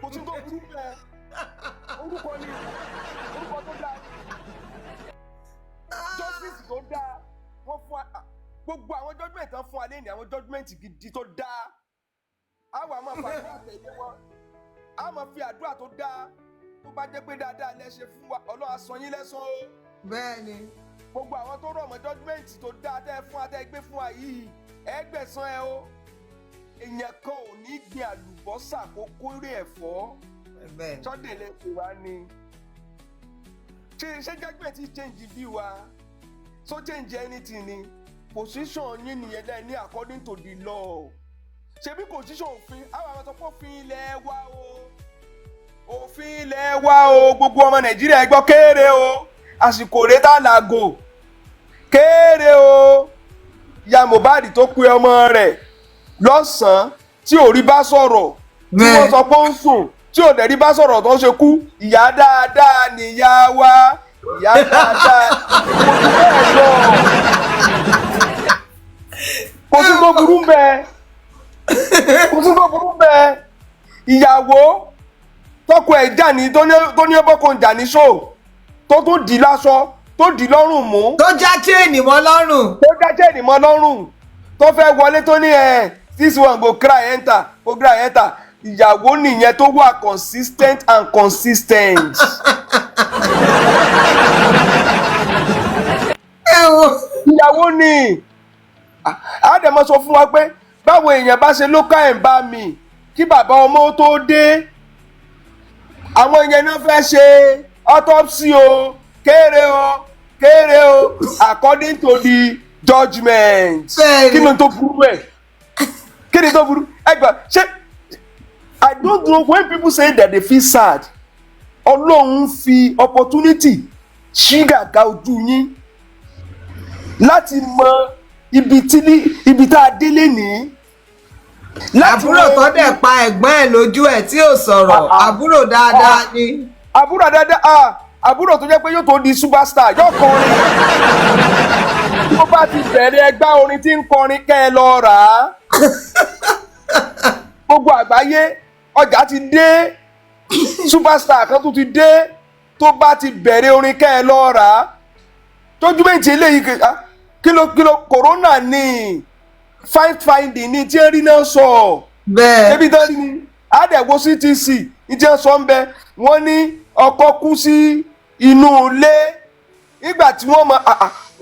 kò tún tó burú bẹ́ẹ̀ orúkọ tó dáa justice tó dáa wọ́n fún wa gbogbo àwọn judgement tán fún wa lẹ́yìn àwọn judgement gidi tó dáa àwọn àmọ́ fàdúrà tẹ̀lé wọn a máa fi àdúrà tó dáa tó bá jẹ́ pé dáadáa lẹ ṣe fún wa Ọlọ́run á san yín lẹ́san o. bẹ́ẹ̀ni. gbogbo àwọn tó rọ̀ mọ́ judgement tó dáa tẹ́ fún wa tẹ́ gbé fún wa yìí ẹ gbẹ̀san ẹ o èèyàn kan ò ní gbin àlùbọ́sà kó kórè ẹ̀fọ́ sọ́dẹ̀ lẹ́sìn wa ni ṣe judgement change bí wa so change anything ni position yín nìyẹn dẹ́ ní according to the law ṣebí position òfin àwọn àwọn sọpọ̀ òfin ilẹ̀ wa o òfin ilẹ̀ wa o gbogbo ọmọ Nàìjíríà gbọ́ kéré o àsìkò rẹ̀ tá làgò kéré o ìyá Mohbad tó pe ọmọ rẹ̀ lọ́sàn-án tí ò rí bá sọ̀rọ̀ tí wọ́n sọ pé ó ń sùn tí ò dẹ̀ rí bá sọ̀rọ̀ tó ń ṣe kú ìyá dáadáa nìyá wa ìyá dáadáa kò sí tó burú bẹ́ẹ̀ kò sí tó burú bẹ́ẹ̀ ìyàwó tọkọ ẹ̀ jà ní tó ní ọbọ̀kan jà ní ṣó tó tún dì láṣọ tó dì lọ́rùn mú tó já chain mọ́ lọ́rùn tó fẹ́ wọlé tó ní this one go cry enter ìyàwó nìyẹn tó wà consistent and consistent. ìyàwó ni àdèmọ sọ fún wa pé báwo èèyàn bá ṣe local environment kí bàbá ọmọ tó dé àwọn èèyàn náà fẹ́ ṣe autopsy o kéré o according to the judgment. kí ni tó burú ẹ̀ kí ni tó burú ẹgbà ṣé I don't know when people say that they feel sad Ọlọ́run fi opportunity ṣí gàgà ojú yín láti mọ ibi tá a délé ní. àbúrò tó dẹ̀ pa ẹ̀gbọ́n ẹ̀ lójú ẹ̀ tí ò sọ̀rọ̀ àbúrò dáadáa ni. àbúrò tó jẹ́ pé yóò tó di superstar yóò kọrin tó bá ti bẹ̀rẹ̀ ẹgbẹ́ orin tí ń kọrin kẹ́ ẹ lọ rà á. gbogbo àgbáyé ọjà ti dé superstar kan tó ti dé tó bá ti bẹ̀rẹ̀ orin kẹ́ ẹ lọ rà á. tójú méjì eléyìí kìlọ̀ corona ni finding ni tí ẹ rí náà sọ. bẹ́ẹ̀ ebi tán rí ni àdẹ̀wò CTC ìjẹ́ sọ ń bẹ wọ́n ní ọkọ kú sí inú ilé nígbà tí wọ́n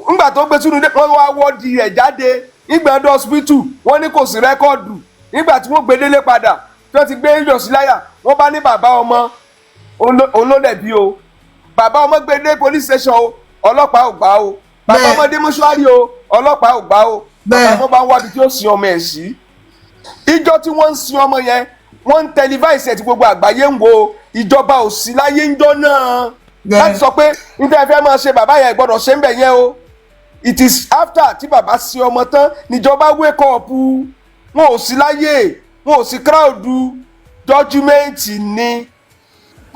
nígbà tó gbé sínú ilé wọ́n wá wọ́ọ̀dì rẹ̀ jáde nígbà tó hospital wọ́n ní kò sí rẹ́kọ̀dù nígbà tí wọ́n gbé délé padà tí wọ́n ti gbé yọ̀sí láyà wọ́n bá ní bàbá ọmọ olólẹ̀bí o bàbá ọmọ gbé dé police station o ọlọ́pàá ò gbà o bàbá ọmọ dé mọ́ṣúárì o ọlọ́pàá ò gbà o bàbá ọmọ bá ń wábi tí ó sin ọmọ ẹ̀ sí. ìjọ tí wọ́n ń sin ọmọ yẹn wọ́n ń tẹlifáìsì ẹ̀ tí gbogbo àgbáyé ń wo ìjọba ò sí láyé ńjọ́ náà láti sọ pé níta ẹ fẹ́ máa ṣe bàbá yẹn gbọ́dọ̀ ṣe ń bẹ̀ yẹn o. It is after tí bàbá sin ọmọ tán níjọba wake up wọn ò sí láyé wọn ò sí crowd judgement ni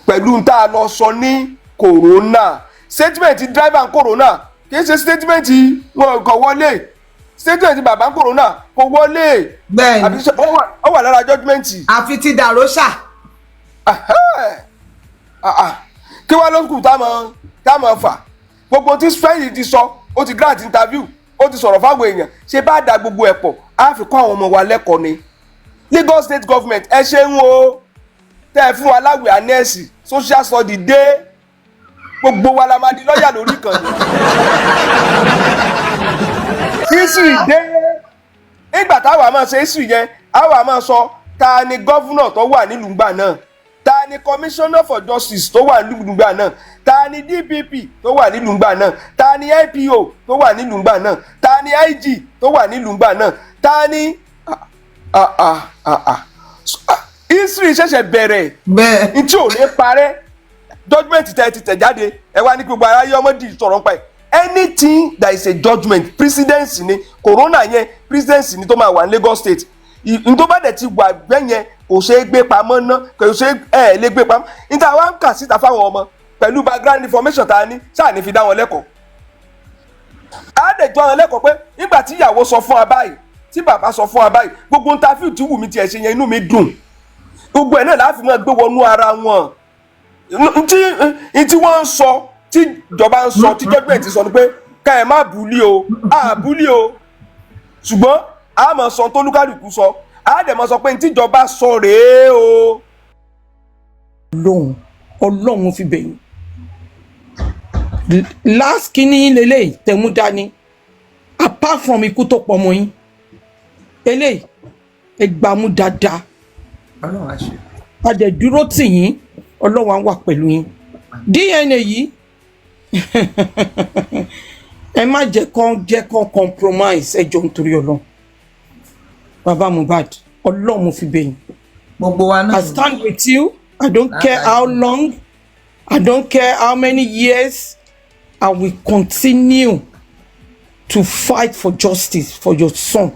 pẹ̀lú n tá a lọ sọ ní corona statement driver corona kì í ṣe statement wọn kò wọlé statement bàbá corona kò wọlé bẹ́ẹ̀ni ó wà lára judgement. àfi ti dàrósà. kí wàá ló kù tá a máa fà gbogbo tí Israel ti sọ ó ti grant interview ó ti sọ̀rọ̀ fáwọn èèyàn ṣe bá da gbogbo ẹ̀ pọ̀ á fi kọ́ àwọn ọmọ wa lẹ́kọ̀ọ́ ni. Lagos state government ẹ ṣeun o tẹ́ ẹ fún wa láwẹ̀ anẹ́ẹ̀sì social study dé gbogbo wa la máa di lọ́ọ̀yà lórí ìkànnì. history dé nígbà táwa máa ṣe history yẹn àwa máa sọ ta ni gọ́fúnà tó wà nílùú gbà náà, ta ni commissioner for justice tó wà nílùú gbà náà, ta ni DPP tó wà nílùú gbà náà, ta ni IPO tó wà nílùú gbà náà, ta ni IG tó wà nílùú gbà náà, ta ni history ṣẹ̀ṣẹ̀ bẹ̀rẹ̀ ní tí ò ní parẹ́ judgement ti tẹ̀ jáde ẹ wá ní gbogbo aráyé ọmọdé sọ̀rọ̀ nípa ẹ̀. Anything that is a judgement presidency ni corona yẹn presidency ni tó máa wà ní Lagos state n tó bá dẹ̀ ti wà gbẹ̀yẹn kò ṣeé gbé pamọ́ ná kò ṣeé lè gbé pamọ́ níta wá ń kà síta fáwọn ọmọ pẹ̀lú background information tá a ní sáà ní fi dá wọn lẹ́kọ̀ọ́. á dẹ̀ jọ wọn lẹ́kọ̀ọ́ pé nígbà tí ìyàwó sọ fún wa báyìí tí bàbá sọ fún wa báyìí gbogbo interview tí Wùmí tiẹ̀ ṣe yẹn inú mi dùn gbogbo ẹ̀ náà láàfin máa gbé wọnú ara wọn tí wọ́n ń sọ tí ìjọba ń sọ tí judgement sọ ni pé ká ẹ̀ má búlí o búlí o ṣùgbọ́n a máa sọ tó lúkàlùkù sọ a dẹ̀ máa sọ pé tí ìjọba sọ rèé o. Ọlọ́run fi bẹ̀yìn last kínní lélẹ́yìí tẹ̀mú dání apart from ikú tó pọ̀ mọ́ yín eléyìí ẹgbàmú dáadáa a dẹ̀ dúró tì yín Ọlọ́run á wà pẹ̀lú yín. DNA yìí ẹ má jẹ́ kán compromise ẹ jọ̀ọ́ nítorí Ọlọ́run bàbá Mohbad Ọlọ́run fi bẹ̀yìn. gbogbo wa náà. I stand with you. I don't care how long, I don't care how many years, I will continue to fight for justice for your son.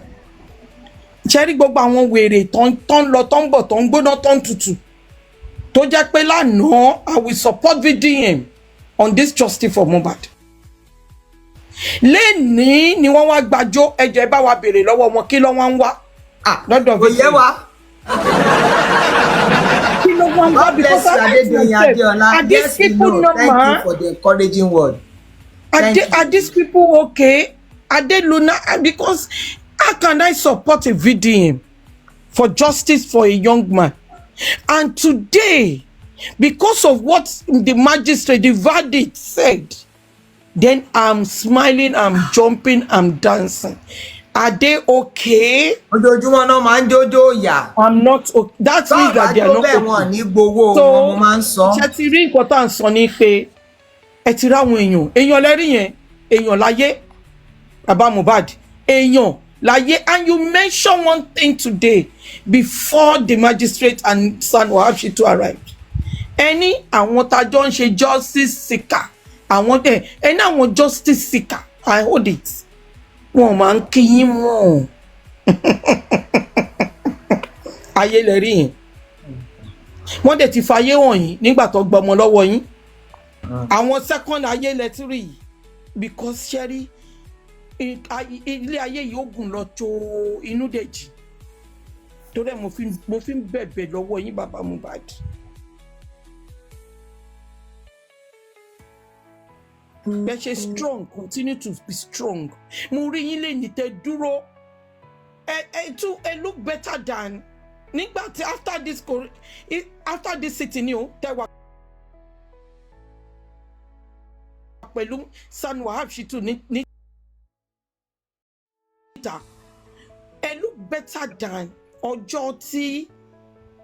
Ṣẹ́rí gbogbo àwọn wèrè tó ń lọ tó ń bọ̀ tó ń gbóná tó ń tutù tó jẹ́ pé lánàá I will support VDM on this justice for Mohbad. Lẹ́ni ni wọ́n wá gbàjọ́ ẹjọ́ ẹ bá wa béèrè lọ́wọ́ wọn kí ló wá ń wá. Lọ́dọ̀ kò yé wa. Kí ló wá ń wá because are these people normal? Thank you for the encouraging word. Are these people okay? Are they Luna? Because how can I support a VDM for justice for a young man? And today, because of what the magistrate, the verdict said, then I'm smiling, I'm jumping, I'm dancing. Are they okay? Ojoojúmọ́ náà máa ń jójó ìyà. I'm not okay. That means that they are not okay. So, ṣe ti rí nǹkan tá à ń sọ ní pé ẹ ti ráwọn èèyàn lẹ́rí yẹn èèyàn láyé bàbá Mohbad èèyàn láyé. And you mention one thing today before the magistrate and San Wahabshitu arrived. Ẹni àwọn tájọ́ ń ṣe justice seeker àwọn dẹ̀ ẹni àwọn justice seeker I hold it. Wọ́n máa ń kí yín mọ́ ayé lẹ́rí yẹn wọ́n dẹ̀ ti fayé wọ̀nyí nígbà tó gbọmọ lọ́wọ́ yín àwọn second ayé lẹ́tírì yìí because ṣẹ́rí ilé ayé yìí ó gùn lọ tó inú dèjì torí ẹ̀ mo fi ń bẹ̀bẹ̀ lọ́wọ́ yín bàbá Mohbad. Bẹ́ẹ̀ ṣe strong, continue to be strong. Mo rí yín lè ní tẹ́ dúró. Ẹ look better than nígbà tí after this sitting ni o tẹ́ wà pẹ̀lú San Wahabshitu níta. Ẹ look better than ọjọ́ tí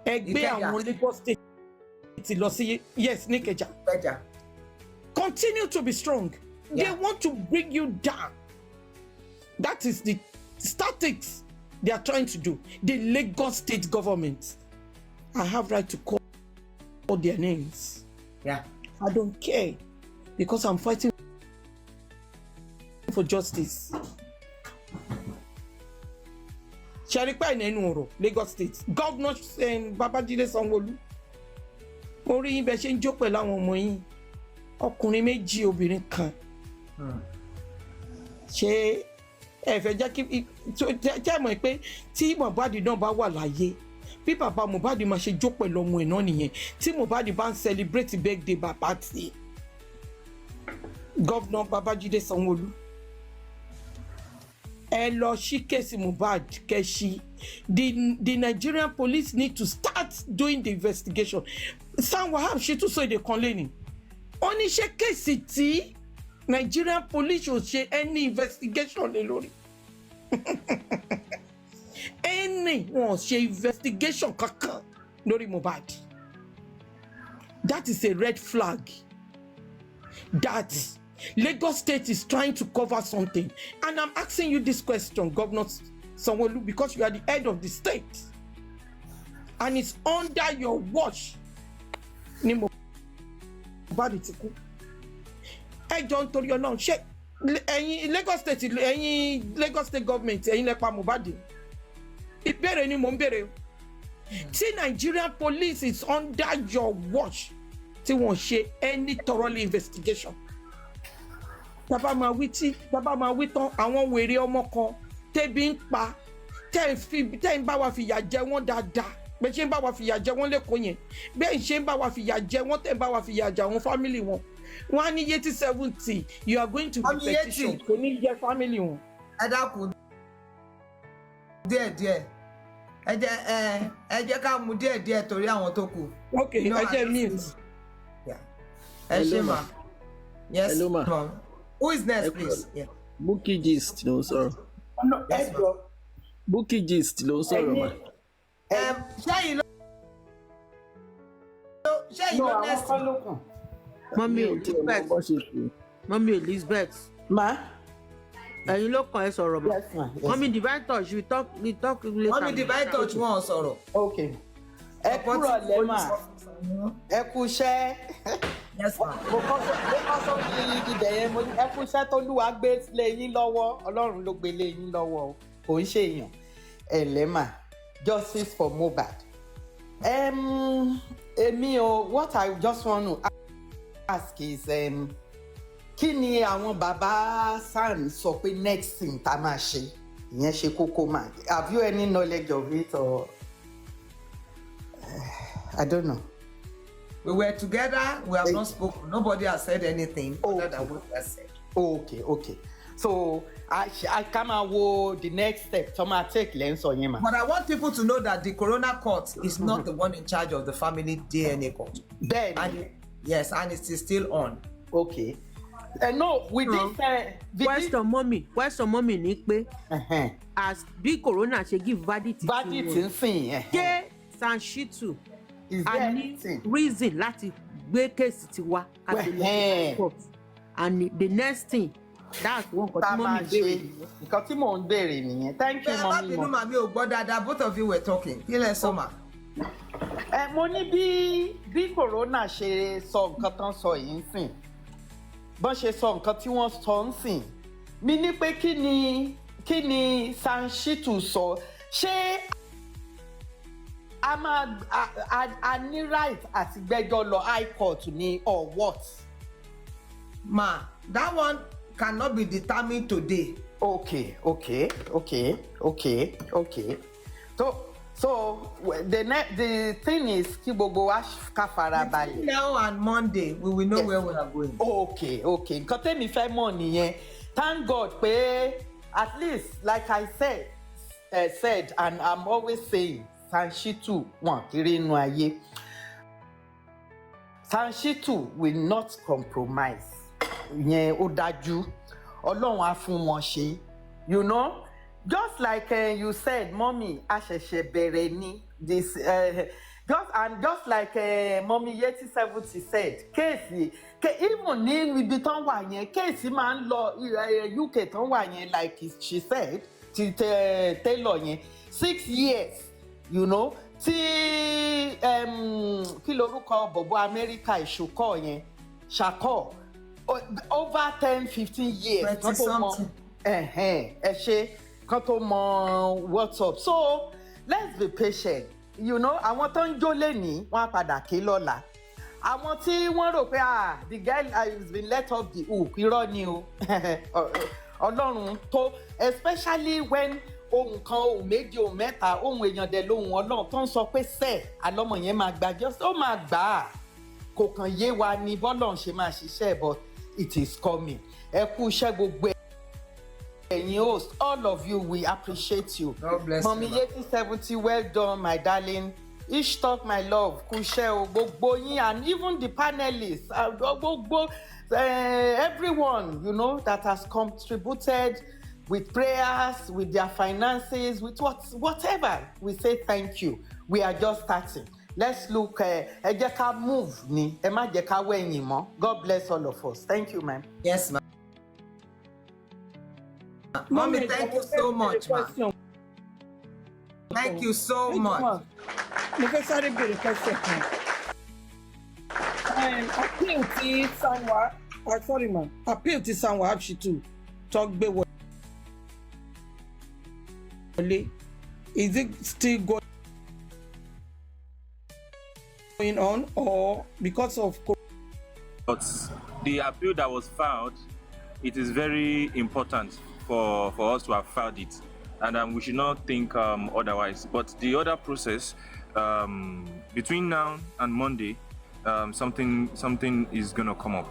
ẹgbẹ́ àwọn Lagos State ti lọ sí yes ní Ìkẹjà. Continue to be strong. Yeah. They want to bring you down. That is the statics they are trying to do. The Lagos state government. I have right to call their names. Yeah. I don't care because I'm fighting for justice. Sharipa Nenuro, Lagos State. Governor Babajide Sanwo-Olu. Mo rí yín bẹ́ẹ̀ ṣe ń jó pẹ̀lú àwọn ọmọ yín. Ọkùnrin méjì obìnrin kan ṣé ẹ fẹ́ jẹ́ kí jẹ́ mọ̀ pé tí Mohbad náà bá wà láyé bí bàbá Mohbad máa ṣe jó pẹ̀lú ọmọ ẹ̀ náà nìyẹn tí Mohbad bá ń celebrate birthday bàbá tí Governor Babajide Sanwo-Olu ẹ lọ ṣí kéèsì Mohbad kẹ́ṣí. The Nigerian police need to start doing the investigation. Sam Wahab Shittu sọ èdè kan lẹ́nu. Wọ́n ní ṣé kéèsì tí Nigerian police ò ṣe any investigation lé lórí. Wọ́n ṣe investigation kankan lórí Mohbad. That is a red flag. That Lagos State is trying to cover something. And I'm asking you this question, Governor Sanwo-Olu, because you are the head of the state. And it's under your watch. Ni Mohbad ti kú. Ẹ jọ̀ọ́ nítorí Ọlọ́run, ṣé ẹ̀yin Lagos State government ẹ̀yin lẹ pa Mohbad? Ìbéèrè ni mò ń béèrè. Tí Nigerian police is under your watch, tí wọ́n ṣe any thorough investigation. Bàbá máa wí tán àwọn wèrè ọmọ kan tẹ́bi ń pa tẹ́ ń bá wa fìyà jẹ wọ́n dáadáa. Bẹ́ẹ̀ ṣe ń bá wa fìyà jẹ wọ́n lẹ́kọ̀ọ́ yẹn. Bẹ́ẹ̀ ṣe ń bá wa fìyà jẹ wọ́n tẹ́ ń bá wa fìyà jẹ àwọn family wọn. Wọ́n á ní yétí 70, you are going to be petition. Kò ní jẹ́ family wọn. Ẹ dákun díẹ̀díẹ̀. Ẹ jẹ́ ká mú díẹ̀díẹ̀ torí àwọn tó kù. Okay, ẹ jẹ́ mute. Ẹ ṣe mà. Yes, Hello, ma. ma'am. Who is next, please? Yeah. Bukky Gist ló ń sọ̀rọ̀. Bukky Gist ló ń sọ̀rọ̀ mà. Ṣẹ́yìn ló next. Mọ́mí Mi ò tiẹ̀ mọ bó ṣe pè. Mọ́mí Elizabeth. Ma? Ẹ̀yin ló kàn ẹ́ sọ̀rọ̀ bọ̀. Yes, ma. Yes, Mọ́mí Divine Touch, we talk later. Mọ́mí Divine Touch wọ́n sọ̀rọ̀. Okay. Ẹ kúrò lẹ́mà. Ẹ kú iṣẹ́. Yes, ma'am. Mo kọ́ sórí ibẹ̀ yẹn mo ní ẹ kú iṣẹ́ t'Olúwa gbé lé yín lọ́wọ́. Ọlọ́run ló gbé lé yín lọ́wọ́ o. Kò ń ṣe èèyàn. Ẹ lẹ́mà. Justice for Mohbad. Èmi o, what I just want to ask is kí ni àwọn bàbá Sam sọ pé next thing tá máa ṣe? Ìyẹn ṣe kókó mà. Have you any knowledge of it or I don't know. We were together, we have not spoken. Nobody has said anything other than what I said. Okay. So I come and wo the next step. So I take lens on him. But I want people to know that the Coroner Court is not the one in charge of the family DNA court. Then Yes, and it is still on. Okay. No, we did Question mommy ní pé as bí Corona ṣe give verdict in sin. ṣé Sam Shittu Is a there ní anything? reason láti gbé kéèsì tiwa kábílẹ̀ court and the next thing that's one nǹkan tí mọ́mí béèrè. Nǹkan tí mò ń béèrè nìyẹn. Thank you, Bẹ́ẹ̀ bá bínú mommy. màmí ò gbọ́ dáadáa, both of you were talking. Kí lẹ sọ mà? Mo ní bí Corona ṣe sọ nǹkan tán sọ yìí ń sìn. Bọ́n ṣe sọ nǹkan tí wọ́n sọ ń sìn. Mi ní pé kí ni Sam Shittu sọ? Ṣé a ní right àti gbẹ́jọ́ lọ high court ni or what? Ma, that one cannot be determined today. Okay. So the thing is kí gbogbo wa ká fara balẹ̀. Now and Monday, we will know Yes. where we are going. Okay. Nǹkan tẹ́mi fẹ́ mọ̀ nìyẹn. Thank God pé at least like I said and I'm always saying Sam Shittu wọn kiri inú ayé. Sam Shittu will not compromise. Ìyẹn ó dájú. Ọlọ́run á fún wọn ṣe. You know, just like you said, mommy, a ṣẹ̀ṣẹ̀ bẹ̀rẹ̀ ni this just like mommy Yeti 70 said, kéèsì even ní ibi tán wà yẹn, kéèsì máa ń lọ UK tán wà yẹn like she said, ti Taylor yẹn 6 years, you know, tí kí lorúkọ bọ̀bọ̀ Amẹ́ríkà ìṣòkọ̀ yẹn ṣàkọ́ over 10-15 years. 20 something. Ẹ ṣe kan tó mọ what's up. So let's be patient. You know, àwọn tó ń jó lẹ́nìí wọ́n á padà ké lọ́la. Àwọn tí wọ́n rò pé the girl has been let off the hook irọ́ ni o. Ọlọ́run tó especially when ohun kan ohun méjì ohun mẹ́ta ohun èèyàn dẹ̀ lóhun Ọlọ́run tó ń sọ pé sẹ́ẹ̀ alọ́mọ yẹn máa gbà just ó máa gbà á. Kò kàn yé wa ni bọ́lọ̀ ṣe máa ṣiṣẹ́ but it is coming. Ẹ kú iṣẹ́ gbogbo ẹ̀yin host, all of you, we appreciate you. God bless Mommy you, Yeti 70, well done, my darling. Ish talk, my love, Kushe, Gbogbo yin, and even the panelists, everyone, you know, that has contributed with prayers, with their finances, with whatever. We say thank you. We are just starting. Let's look, ẹ jẹ́ ká move ni, ẹ má jẹ́ ká wẹ̀yìn mọ́. God bless all of us. Thank you, ma'am. Yes, ma'am. Mommy, thank you so much, ma. Thank you so much. Mo fẹ́ sáré béèrè question kan. Appeal ti Sanwa, sorry ma, appeal ti Sanwa Abshitu tó gbé wọlé. Is it still going on or because of? But the appeal that was filed, it is very important for us to have filed it, and we should not think otherwise. But the other process, between now and Monday, something is gonna come up.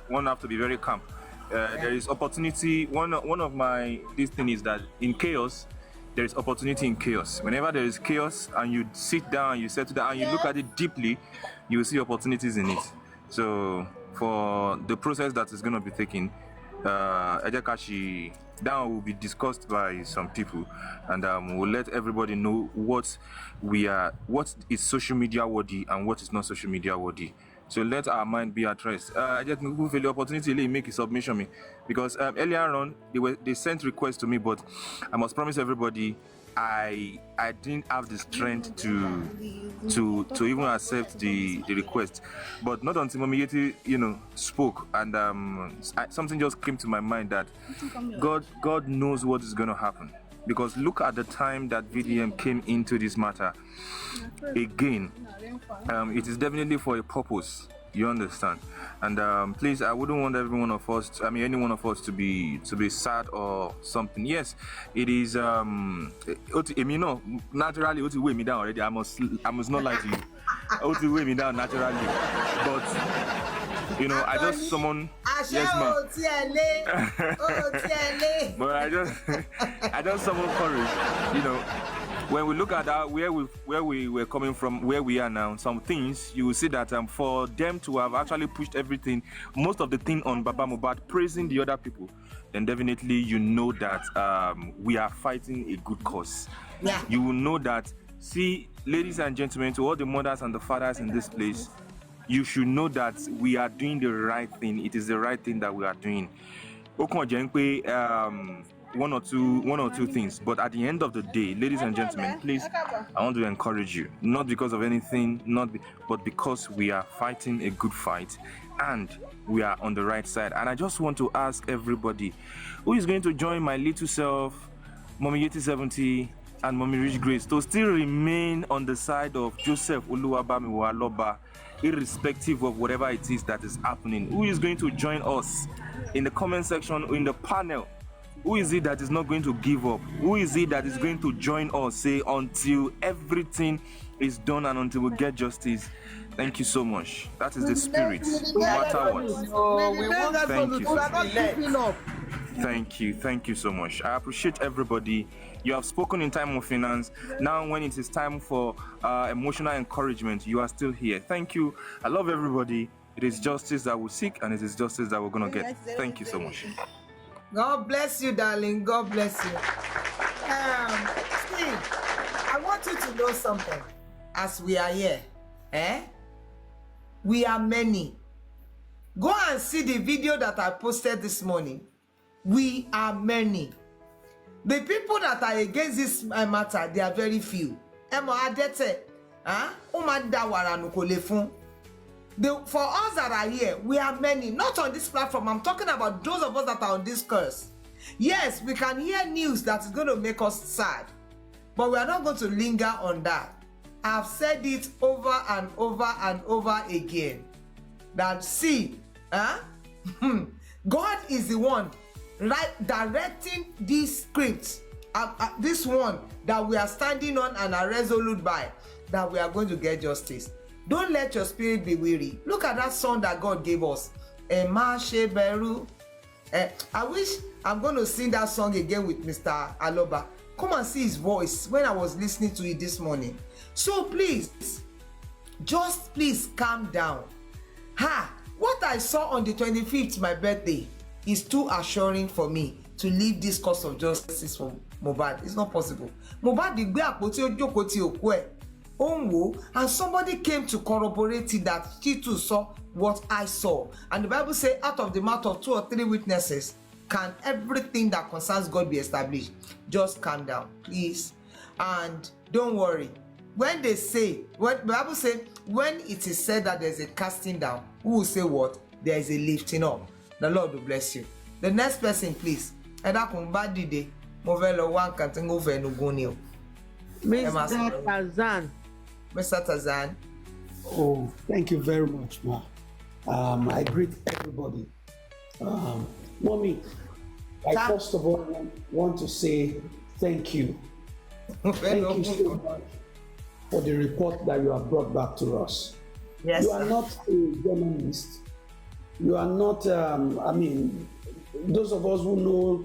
One have to be very calm. There is opportunity. One of my this thing is that in chaos, there is opportunity in chaos. Whenever there is chaos and you sit down, you settle down, and you look at it deeply, you will see opportunities in it. So for the process that is going to be taken, Ejekashi down will be discussed by some people, and we'll let everybody know what is social media worthy and what is not social media worthy. So let our mind be at rest. I just feel the opportunity to make a submission because earlier on they sent requests to me, but I must promise everybody I didn't have the strength to even accept the request. But not until Mommy Yeti, spoke, and something just came to my mind that God knows what is going to happen. Because look at the time that VDM came into this matter. Again, it is definitely for a purpose. You understand? And please, I wouldn't want any one of us to be sad or something. Yes, it is. Naturally, Oti weigh me down already. I must not lie to you. Oti weigh me down naturally, but I just summon. Yes, ma'am. But I just summon courage. When we look at that, where we were coming from, where we are now, some things you will see that for them to have actually pushed everything, most of the thing on Baba Mohbad, praising the other people, then definitely that we are fighting a good cause. Yeah. You will know that. See, ladies and gentlemen, to all the mothers and the fathers in this place, you should know that we are doing the right thing. It is the right thing that we are doing. One or two things, but at the end of the day, ladies and gentlemen, please, I want to encourage you, not because of anything, but because we are fighting a good fight and we are on the right side. And I just want to ask everybody who is going to join my little self, Mommy Yeti 70 and Mommy Rich Grace, to still remain on the side of Joseph Oluwabamiwa Loba, irrespective of whatever it is that is happening. Who is going to join us in the comment section or in the panel? Who is it that is not going to give up? Who is it that is going to join us, say, until everything is done and until we get justice? Thank you so much. That is the spirit, no matter what. Thank you. Thank you so much. I appreciate everybody. You have spoken in time of finance. Now when it is time for emotional encouragement, you are still here. Thank you. I love everybody. It is justice that we seek, and it is justice that we're going to get. Thank you so much. God bless you, darling. God bless you. Steve, I want you to know something. As we are here, we are many. Go and see the video that I posted this morning. We are many. The people that are against this matter, they are very few. For us that are here, we are many. Not on this platform. I'm talking about those of us that are on this course. Yes, we can hear news that is going to make us sad, but we are not going to linger on that. I've said it over and over and over again. That see, God is the one directing this script, this one that we are standing on and are resolute by, that we are going to get justice. Don't let your spirit be weary. Look at that song that God gave us. Ẹ má ṣe bẹ̀rù, I wish I'm going to sing that song again with Mr. Aloba. Come and see his voice when I was listening to it this morning. So please, just please calm down. What I saw on the 25th, my birthday, is too assuring for me to leave this cause of justice for Mohbad. It's not possible. Mohbad gbé àpótí ó jókòó ti òkú ẹ̀. Ó ń wò, and somebody came to corroborate it that she too saw what I saw. And the Bible says, out of the mouth of 2 or 3 witnesses can everything that concerns God be established. Just calm down, please, and don't worry. When they say, when the Bible says, when it is said that there's a casting down, who will say what? There is a lifting up. The Lord will bless you. The next person, please. Ẹ dákun bá dìde, mo fẹ́ lọ wá nǹkan tí ń fẹ́ nugun ni o. Mr. Tarzan. Mr. Tarzan. Oh, thank you very much, ma. I greet everybody. Mommy, I first of all want to say thank you. Thank you so much for the report that you have brought back to us. Yes, you are not a journalist. You are not, those of us who know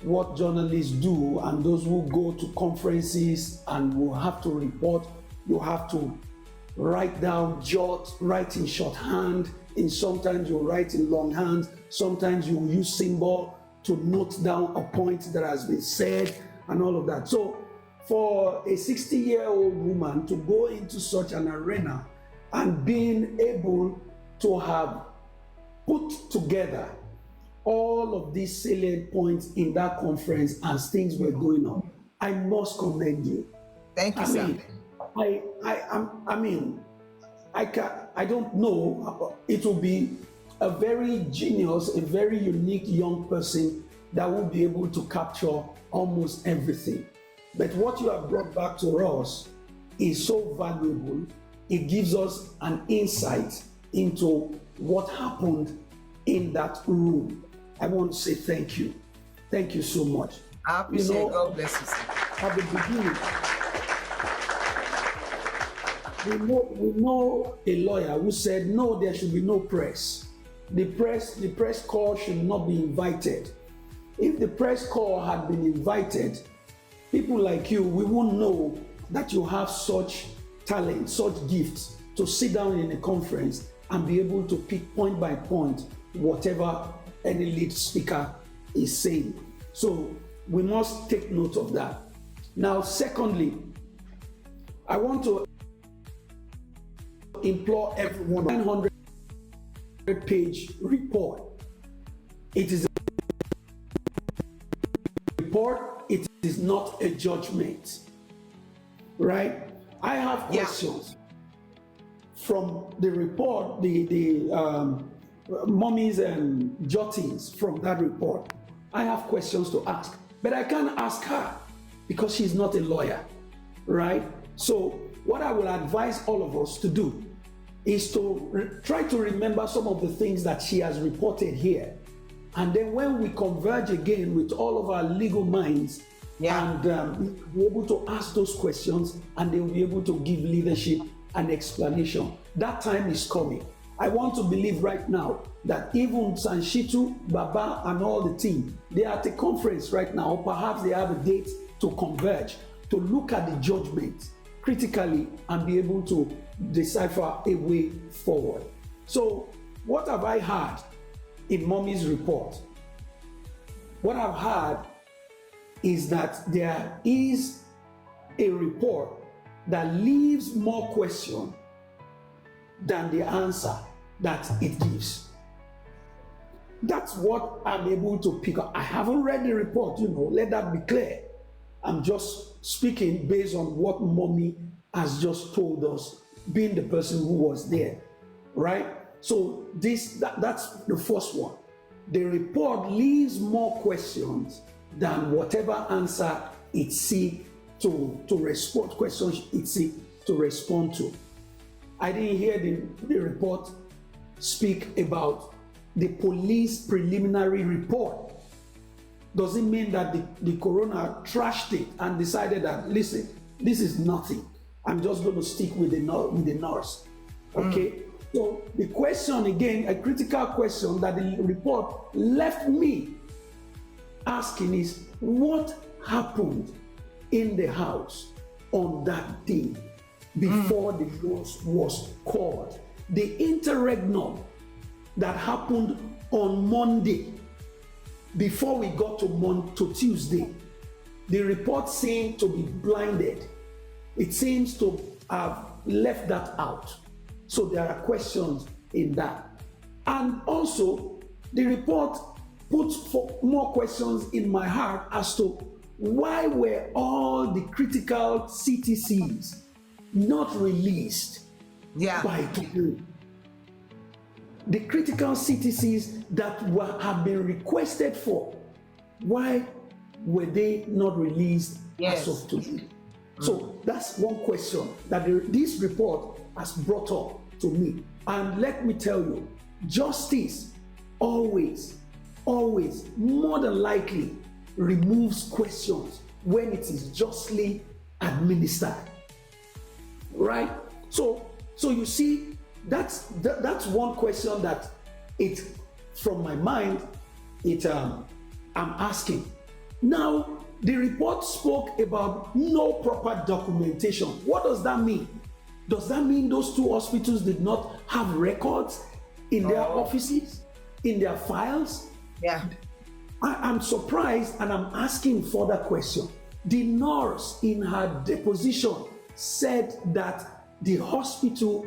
what journalists do and those who go to conferences and will have to report, you have to write down, write in shorthand, and sometimes you write in longhand, sometimes you use symbol to note down a point that has been said and all of that. So for a 60-year-old woman to go into such an arena and being able to have put together all of these salient points in that conference as things were going on, I must commend you. Thank you, sir. I don't know. It will be a very genius, a very unique young person that will be able to capture almost everything. But what you have brought back to us is so valuable. It gives us an insight into what happened in that room. I want to say thank you. Thank you so much. I appreciate it. God bless you, sir. At the beginning, we know a lawyer who said, no, there should be no press. The press call should not be invited. If the press call had been invited, people like you, we won't know that you have such talent, such gifts to sit down in a conference and be able to pick point by point whatever any lead speaker is saying. So we must take note of that. Now, secondly, I want to implore everyone, 900-page report. It is a report, it is not a judgment, right? I have questions from the report, the mummies and jottings from that report. I have questions to ask, but I can't ask her because she's not a lawyer, right? So what I will advise all of us to do is to try to remember some of the things that she has reported here. And then when we converge again with all of our legal minds, and we'll be able to ask those questions and they will be able to give leadership and explanation. That time is coming. I want to believe right now that even Sanshitu, Baba, and all the team, they are at a conference right now, or perhaps they have a date to converge, to look at the judgment critically and be able to decipher a way forward. So, what have I heard in Mommy's report? What I've heard is that there is a report that leaves more question than the answer that it gives. That's what I'm able to pick up. I haven't read the report, let that be clear. I'm just speaking based on what Mommy has just told us, being the person who was there, right? So that's the first one. The report leaves more questions than whatever answer it seeks to respond, questions it seeks to respond to. I didn't hear the report speak about the police preliminary report. Does it mean that the coroner trashed it and decided that, listen, this is nothing, I'm just going to stick with the nurse? Okay. So the question again, a critical question that the report left me asking is, what happened in the house on that day before the news was called? The interregnum that happened on Monday before we got to Tuesday, the report seemed to be blinded. It seems to have left that out. So there are questions in that. And also, the report puts more questions in my heart as to why were all the critical CTCs not released by today? The critical CTCs that have been requested for, why were they not released as of today? So that's one question that this report has brought up to me. And let me tell you, justice always, more than likely removes questions when it is justly administered. Right? So you see, that's one question that from my mind, I'm asking. Now, the report spoke about no proper documentation. What does that mean? Does that mean those two hospitals did not have records in their offices, in their files? Yeah. I'm surprised, and I'm asking further question. The nurse in her deposition said that the hospital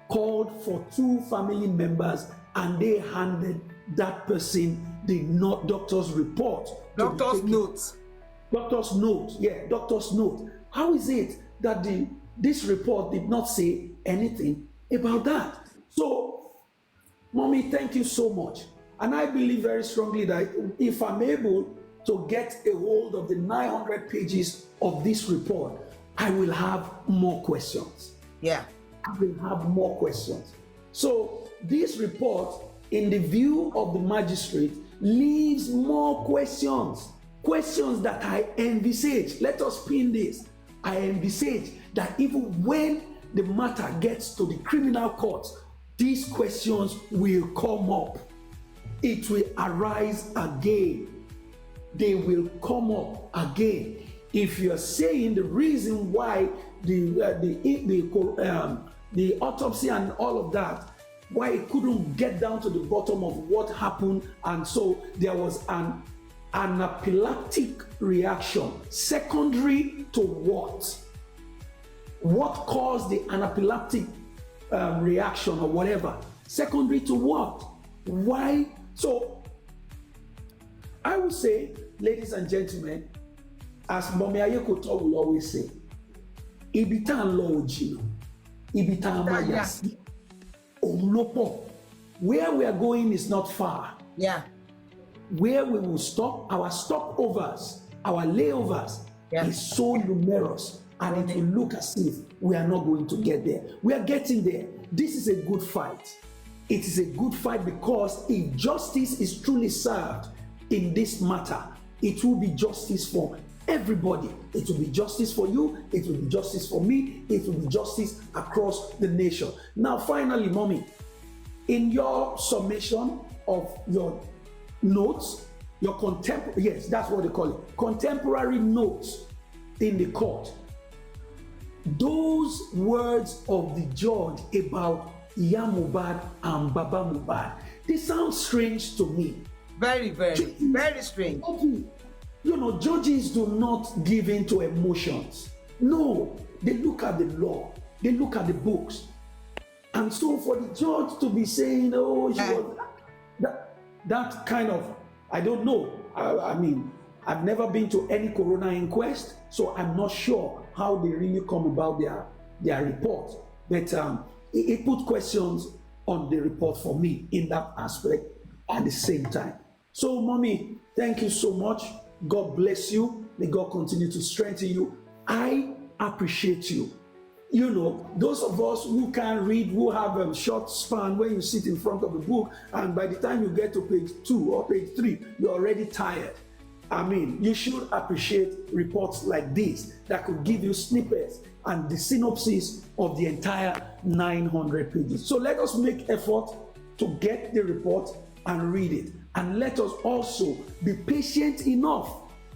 called for 2 family members and they handed that person the doctor's report. Doctor's note. Doctor's note, yeah, doctor's note. How is it that this report did not say anything about that? So, Mommy, thank you so much. And I believe very strongly that if I'm able to get a hold of the 900 pages of this report, I will have more questions. Yeah. I will have more questions. So this report, in the view of the magistrate, leaves more questions that I envisage. Let us pin this. I envisage that even when the matter gets to the criminal court, these questions will come up. It will arise again. They will come up again. If you're saying the reason why the autopsy and all of that, why it couldn't get down to the bottom of what happened, and so there was an anaphylactic reaction secondary to what? What caused the anaphylactic reaction or whatever? Secondary to what? Why? So I would say, ladies and gentlemen, as Mommy Ayekoto will always say, Ibitan lo ojino, Ibitan mayasi, omlopo. Where we are going is not far. Yeah. Where we will stop, our stopovers, our layovers is so numerous, and it will look as if we are not going to get there. We are getting there. This is a good fight. It is a good fight because if justice is truly served in this matter, it will be justice for everybody. It will be justice for you. It will be justice for me. It will be justice across the nation. Now, finally, Mommy, in your summation of your notes, your yes, that's what they call it, contemporary notes in the court, those words of the judge about Iya Mohbad and Baba Mohbad, they sound strange to me. Very, very strange. You know, judges do not give in to emotions. No, they look at the law, they look at the books. And so for the judge to be saying, oh, she was, that kind of, I don't know. I mean, I've never been to any coroner inquest, so I'm not sure how they really come about their report. But it put questions on the report for me in that aspect at the same time. So, Mommy, thank you so much. God bless you. May God continue to strengthen you. I appreciate you. You know, those of us who can read, who have a short span, when you sit in front of a book, and by the time you get to page 2 or page 3, you're already tired. I mean, you should appreciate reports like this that could give you snippets and the synopsis of the entire 900 pages. So let us make effort to get the report and read it. And let us also be patient enough.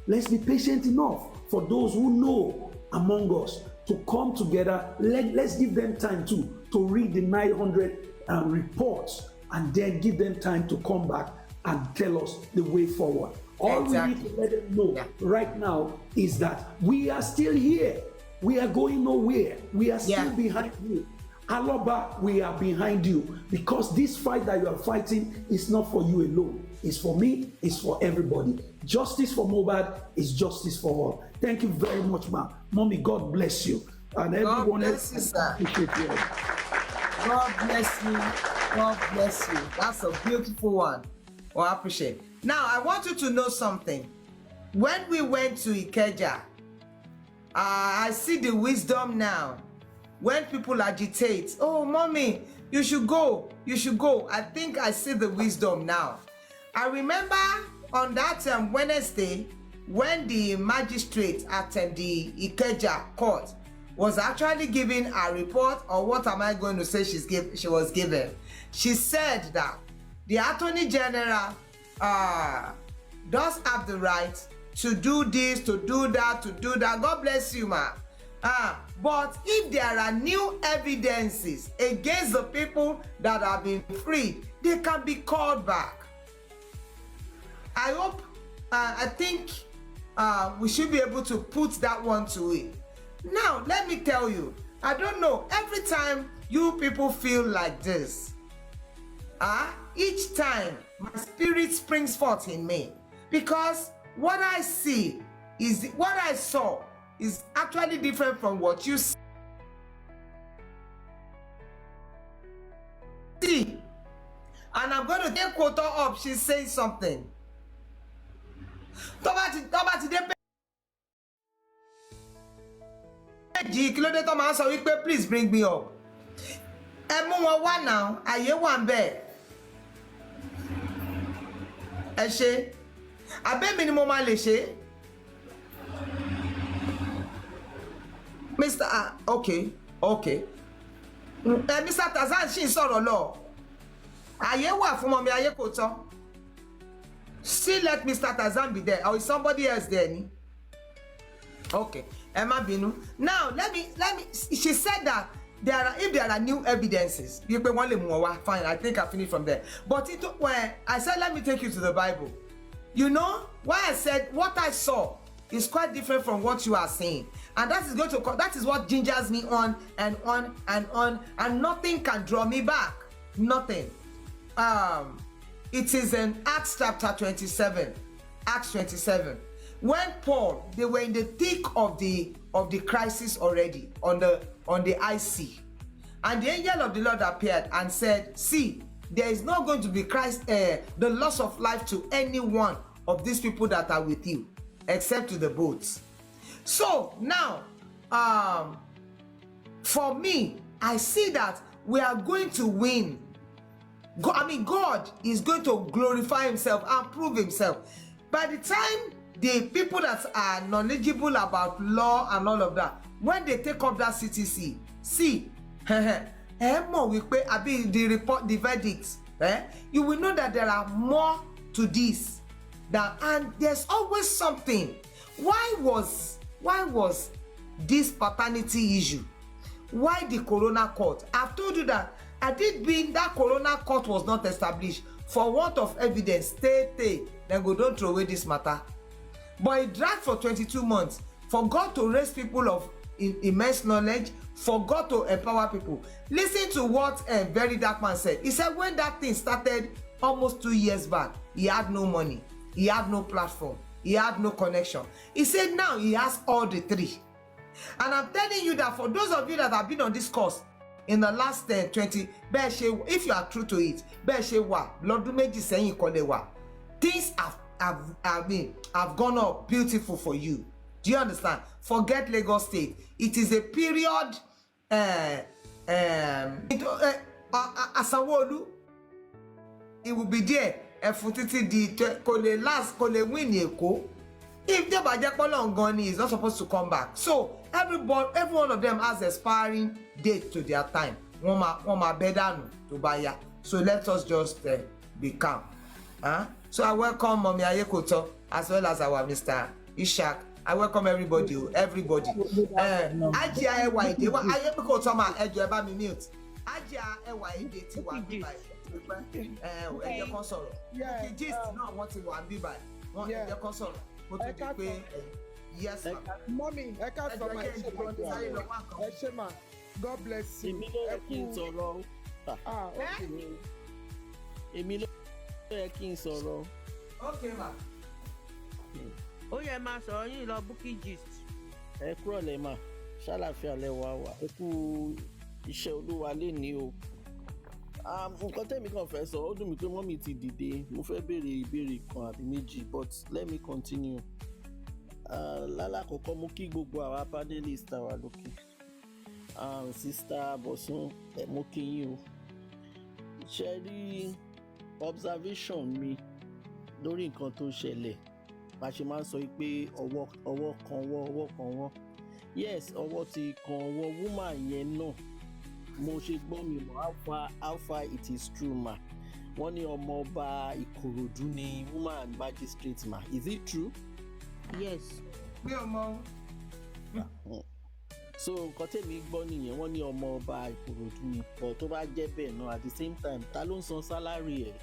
Let's be patient enough for those who know among us to come together. Let's give them time to read the 900 reports, and then give them time to come back and tell us the way forward. All we need to let them know right now is that we are still here. We are going nowhere. We are still behind you. Aloba, we are behind you, because this fight that you are fighting is not for you alone. It's for me, it's for everybody. Justice for Mohbad is justice for all. Thank you very much, ma'am. Mommy, God bless you. And everyone else, appreciate you. God bless you. God bless you. That's a beautiful one. Oh, I appreciate it. Now, I want you to know something. When we went to Ikeja, I see the wisdom now. When people agitate, oh, mommy, you should go. You should go. I think I see the wisdom now. I remember on that Wednesday, when the magistrate at the Ikeja court was actually giving a report, or what am I going to say she was given? She said that the Attorney General does have the right to do this, to do that, to do that. God bless you, ma. But if there are new evidences against the people that have been freed, they can be called back. I hope, I think we should be able to put that one to it. Now, let me tell you, I don't know, every time you people feel like this, each time my spirit springs forth in me, because what I see is, what I saw is actually different from what you see. And I'm going to take quota up. She's saying something. Please bring me up. Now, Mr. Okay. Mr. Tazan, she sọ̀rọ̀ lọ. Ayé wà fún mọ̀mí ayé kò tán. Still let Mr. Tazan be there, or is somebody else there? Okay, Emma Binu. Now let me. She said that if there are new evidences, you pay one more. Fine, I think I finished from there. But when I said, let me take you to the Bible. You know why I said what I saw is quite different from what you are saying, and that is what gingers me on, and nothing can draw me back. Nothing. It is in Acts chapter 27. Acts 27. When Paul, they were in the thick of the crisis already on the IC, and the angel of the Lord appeared and said, "See, there is not going to be the loss of life to any one of these people that are with you, except to the boats." So now, for me, I see that we are going to win. God is going to glorify himself and prove himself. By the time the people that are knowledgeable about law and all of that, when they take up that CTC, see, the report, the verdicts, you will know that there are more to this. And there's always something. Why was this paternity issue? Why the Corona Court? I've told you that that Corona Court was not established for want of evidence. Then go, don't throw away this matter. But it dragged for 22 months for God to raise people of immense knowledge, for God to empower people. Listen to what a very dark man said. He said when that thing started almost 2 years back, he had no money, he had no platform, he had no connection. He said now he has all the three. And I'm telling you that for those of you that have been on this course in the last 20, if you are true to it, things have gone up beautiful for you. Do you understand? Forget Lagos State. It is a period. Asawolu, it will be there. If the Bajapolon gone, is not supposed to come back. So every one of them has expiring date to their time. Wọ́n máa bẹ́ dànù tó bá yá. So let us just be calm. So I welcome Mommy Ayekoto as well as our Mr. Ishak. I welcome everybody. Ajia Ewa Ede, Ayekoto ma ẹjọ ẹ bá mi mute. Ajia Ewa Ede ti wà bí báyìí. Ẹjẹ kan sọ̀rọ̀. The gist náà wọ́n ti wà bí báyìí. Wọ́n ẹjẹ kan sọ̀rọ̀. Ó tún di pé yes ma. Mommy, ẹ ká sọ ma ẹ ṣe ma. God bless you. Èmi ló yẹ kí n sọ̀rọ̀. Èmi ló yẹ kí n sọ̀rọ̀. Okay ma. Ó yẹ máa sọ̀rọ̀ yín lọ Bukky Gist. Ẹ kúrò lẹ́ mà, ṣàlàfíà lẹ́wà wà. Ẹ kú iṣẹ́ Olúwa lénìí o. Nǹkan tẹ́mi kan fẹ́ sọ, ó dùn mí pé mọ́mì ti dìde. Mo fẹ́ béèrè ìbéèrè kan àbí méjì, but let me continue. Lálàkọ́kọ́ mo kí gbogbo àwa panelist àwa lókè. Sista Bọ̀sún, mo kí yín o. Ṣé rí observation mi lórí nǹkan tó ṣẹlẹ̀? Bá ṣe máa ń sọ pé ọwọ́ kan wọ́. Yes, ọwọ́ ti kan ọwọ́ woman yẹn náà. Mo ṣe gbọ́ mi mọ̀ how far it is true ma. Wọ́n ní ọmọ ọba Ìkòròdú ni woman magistrate ma. Is it true? Yes. Mi ò mọ̀. So nǹkan tèmi gbọ́ nìyẹn, wọ́n ní ọmọ ọba Ìkòròdú ni. But tó bá jẹ́ bẹ́ẹ̀ náà at the same time, ta ló ń san salary ẹ̀?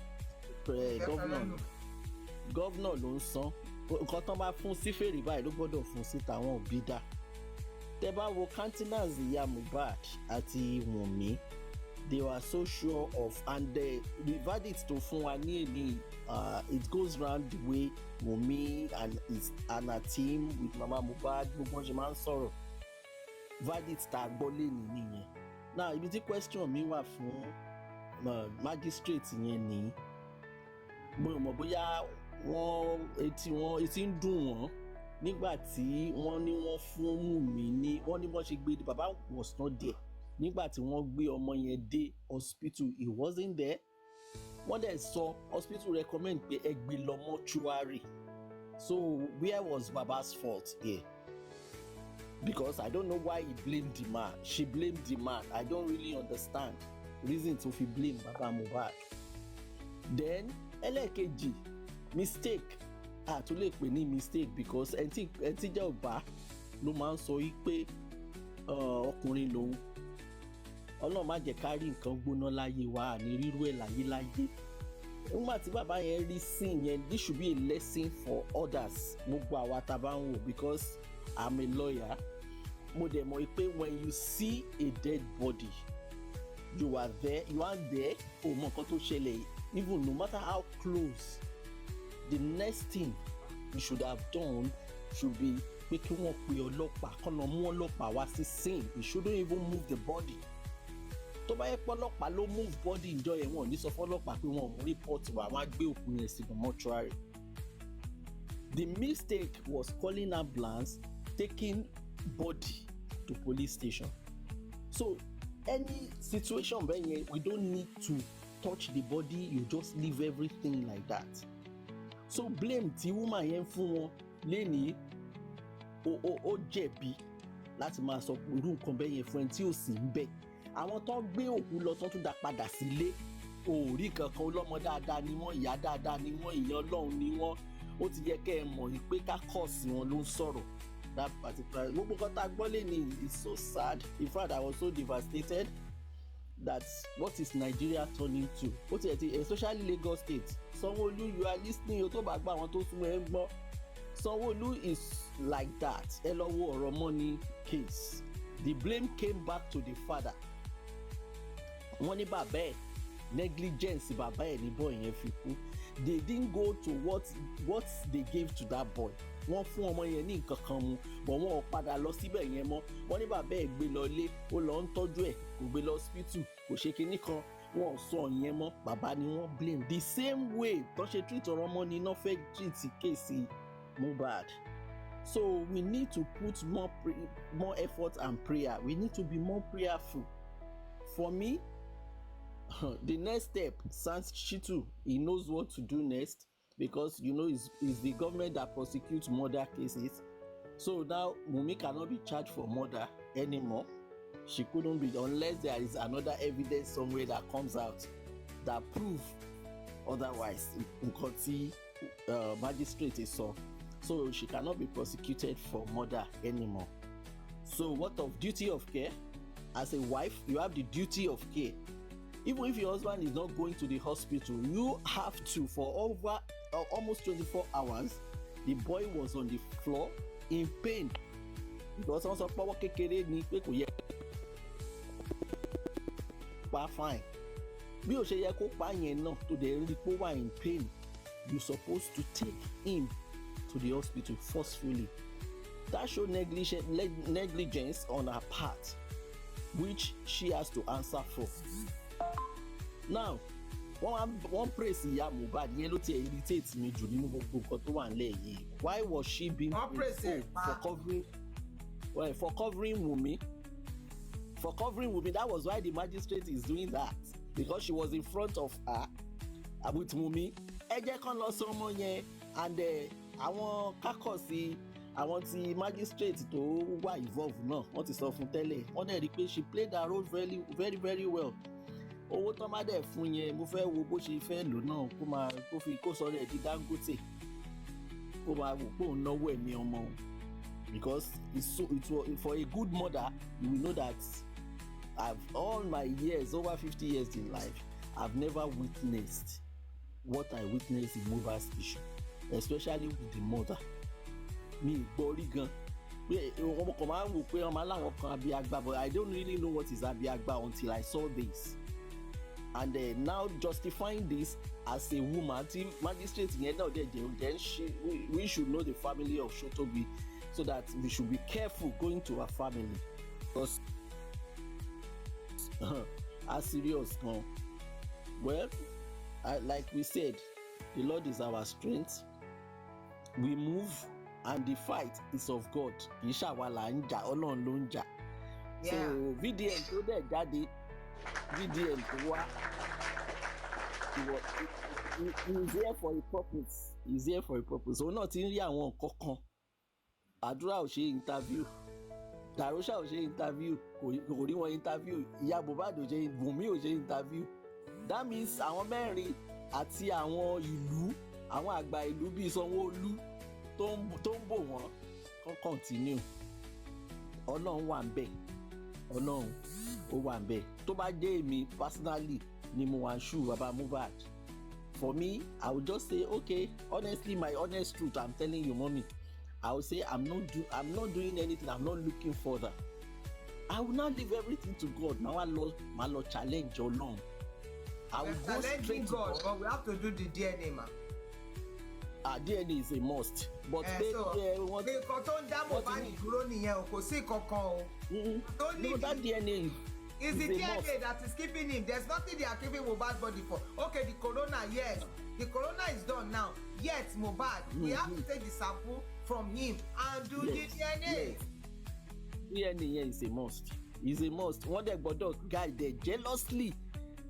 Gọ́vnà ló ń san. Nǹkan tán bá fún sí fèrè báyìí ló gbọ́dọ̀ fún sí tàwọn òbí dá. Tẹ́ bá wo countenance ìyá Mohbad àti Wunmi, they were so sure of, and the verdict tó fún wa ní èní, it goes round the way Wunmi and her team with Mama Mohbad gbogbo ṣe máa ń sọ̀rọ̀. Verdict tá a gbọ́ lénìí nìyẹn. Now ibi tí question mi wà fún magistrate yẹn ni mo mọ̀ bóyá etí ń dùn wọ́n nígbà tí wọ́n ní wọ́n fún Wunmi ní wọ́n ní wọ́n ṣe gbé baba was not there nígbà tí wọ́n gbé ọmọ yẹn dé hospital he wasn't there. Wọ́n dẹ̀ sọ hospital recommend pé ẹ gbé lọ mortuary. So where was Baba's fault here? Because I don't know why he blamed the man. She blamed the man. I don't really understand reason to fi blame Baba Mohbad. Then ẹlẹ́ẹ̀kejì mistake tó lè pè ní mistake because ẹni tí jẹ́ ọba ló máa ń sọ yí pé ọkùnrin lòun. Ọlọ́run má jẹ́ ká rí nǹkan gbóná láyé wa ní rírú ẹ̀ láyé. Nígbà tí bàbá yẹn rí sin yẹn, this should be a lesson for others. Gbogbo àwa tá a bá ń wò because I'm a lawyer. Mo dẹ̀ mọ̀ pé when you see a dead body, you are there, you aren't there, o mọ nǹkan tó ṣẹlẹ̀ even no matter how close, the next thing you should have done should be pé kí wọ́n pe ọlọ́pàá kọ́nà mú ọlọ́pàá wá sí scene. You shouldn't even move the body. Tó bá yẹ pé ọlọ́pàá ló move body ìjọ yẹn wọ́n ní sọ fún ọlọ́pàá pé wọ́n mú report wá wọ́n á gbé òkú yẹn sínú mortuary. The mistake was calling ambulance, taking body to police station. So any situation bẹ́ẹ̀ yẹn we don't need to touch the body, you just leave everything like that. So blame tí woman yẹn fún wọn lẹ́ni ó jẹ̀bi láti máa sọ irú nǹkan bẹ́ẹ̀ yẹn fún ẹni tí ò sí ń bẹ̀. Àwọn tó ń gbé òkú lọ tó tún dá padà sílé òórí kankan ọlọ́mọ dáadáa ni wọ́n, ìyá dáadáa ni wọ́n, ìyá Ọlọ́run ni wọ́n. Ó ti yẹ kẹ́ ẹ mọ̀ pé ká kọ̀ sí wọn ló ń sọ̀rọ̀ that particular. Gbogbo nǹkan tá a gbọ́ lẹ́ni is so sad. In fact, I was so devastated that what is Nigeria turning to? Ó ti ẹ̀ ti especially Lagos State. Sanwó-Olú, you are listening o tó bá gbọ́ àwọn tó súnmọ́ ẹ ń gbọ́. Sanwó-Olú is like that. Ẹ lọ wo ọ̀rọ̀ money case. The blame came back to the father. Wọ́n ní bàbá ẹ̀ negligence bàbá ẹ̀ ní boy yẹn fi kú. They didn't go to what they gave to that boy. Wọ́n fún ọmọ yẹn ní nǹkan kan mu but wọ́n ò padà lọ síbẹ̀ yẹn mọ́. Wọ́n ní bàbá ẹ̀ gbé lọ ilé ó lọ ń tọ́jú ẹ̀ kò gbé lọ hospital kò ṣe kinní kan wọ́n ò sọ yẹn mọ́ bàbá ni wọ́n blame. The same way tó ṣe treat ọ̀rọ̀ ọmọ ni iná fẹ́ treat kéèsì Mohbad. So we need to put more effort and prayer. We need to be more prayerful. For me, the next step, Sans Shitu, he knows what to do next because it's the government that prosecutes murder cases. So now Wunmi cannot be charged for murder anymore. She couldn't be, unless there is another evidence somewhere that comes out that prove otherwise. Nǹkan tí magistrate sọ. So she cannot be prosecuted for murder anymore. So what of duty of care? As a wife, you have the duty of care. Even if your husband is not going to the hospital, you have to, for over almost 24 hours, the boy was on the floor in pain. Because wọ́n sọ pé ọwọ́ kékeré ni pé kò yẹ pa fine. Bí o ṣe yẹ kó pa yẹn náà tó dẹ̀ rí pé ó wà in pain, you supposed to take him to the hospital forcefully. That show negligence on her part, which she has to answer for. Now, one praise ìyá Mohbad yẹn ló ti irritate mi jù nínú gbogbo nǹkan tó wà nílẹ̀ yìí. Why was she being praised for covering Wunmi? For covering Wunmi, that was why the magistrate is doing that, because she was in front of her with Wunmi. Ẹ jẹ́ kán lọ sọ ọmọ yẹn, and àwọn kákọ̀sí àwọn tí magistrate tó wà involve náà wọ́n ti sọ fún tẹ́lẹ̀, wọ́n dẹ̀ rí pé she played her role very very very well. Owó tán má dẹ̀ fún yẹn, mo fẹ́ wo bó ṣe fẹ́ lò náà kó sọ̀rọ̀ ẹ̀ di Dangote, kó máa wò pé òun náwó ẹ̀mí ọmọ òun. Because it was for a good mother, you will know that all my years, over 50 years in life, I've never witnessed what I witnessed in Mohbad's issue, especially with the mother. Mi gbọ́ rí gan. Ọmọ kan máa ń wò pé ọmọ aláwọ̀ kan abiagba, but I don't really know what is abiagba until I saw this. And now justifying this as a woman, magistrate yẹn náà then we should know the family of Sotobi, so that we should be careful going to her family, because are serious now. Well, like we said, the Lord is our strength. We move, and the fight is of God. Kì í ṣàwa là ń jà, Ọlọ́run ló ń jà. So VDM tó dẹ̀ jáde, VDM tó wá, he is here for a purpose. He is here for a purpose. Òun náà ti ń rí àwọn nǹkan kan. Àdúrà ò ṣe interview, Darosha ò ṣe interview, kò rí wọn interview, ìyá Mohbad ò ṣe, Wunmi ò ṣe interview. That means àwọn mẹ́rin àti àwọn ìlú, àwọn àgbà ìlú bíi Sanwó-Olú tó ń bò wọ́n kàn continue. Ọlọ́run wà ń bẹ̀, Ọlọ́run ó wà ń bẹ̀. Tó bá jẹ́ èmi personally ni mo wà ń ṣù bàbá Mohbad, for me I would just say, okay, honestly, my honest truth, I'm telling you, mommy, I will say I'm not doing anything. I'm not looking further. I will not leave everything to God. Now I love challenge Ọlọ́run. I will go straight to God. But we have to do the DNA, man. DNA is a must. But nǹkan tó ń dá Mohbad dúró nìyẹn o, kò sí kankan o. No, that DNA is the DNA that is keeping him. There's nothing they are keeping Mohbad body for. Okay, the corona, yes. The corona is done now. Yet Mohbad, we have to take the sample from him and do the DNA. DNA is a must. Is a must. Wọ́n dẹ̀ gbọ́dọ̀ guide there jealously.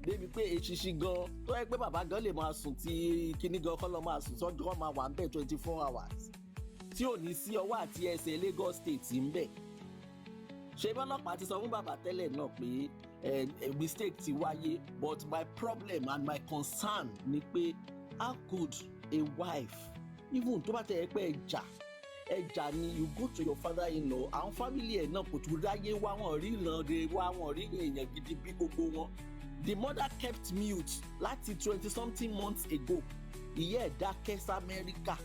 Débi pé eṣiṣi gan, tó yẹ pé bàbá gan lè máa sùn tí kíní gan kọ́ lọ máa sùn sọ́jọ́ kan máa wà ń bẹ̀ 24 hours. Tí ò ní sí ọwọ́ àti ẹsẹ̀ Lagos State ń bẹ̀. Ṣé bọ́lọ́pàá ti sọ fún bàbá tẹ́lẹ̀ náà pé mistake ti wáyé, but my problem and my concern ni pé how could a wife, even tó bá tẹ̀ ẹ́ pé ẹja ni, you go to your father-in-law, àwọn family ẹ̀ náà kò tún ráyé wá, wọn rí ìlànà wá, wọn rí èèyàn gidi bí gbogbo wọn. The mother kept mute láti 20-something months ago. Ìyá ẹ̀ dákẹ́ sí Amẹ́ríkà,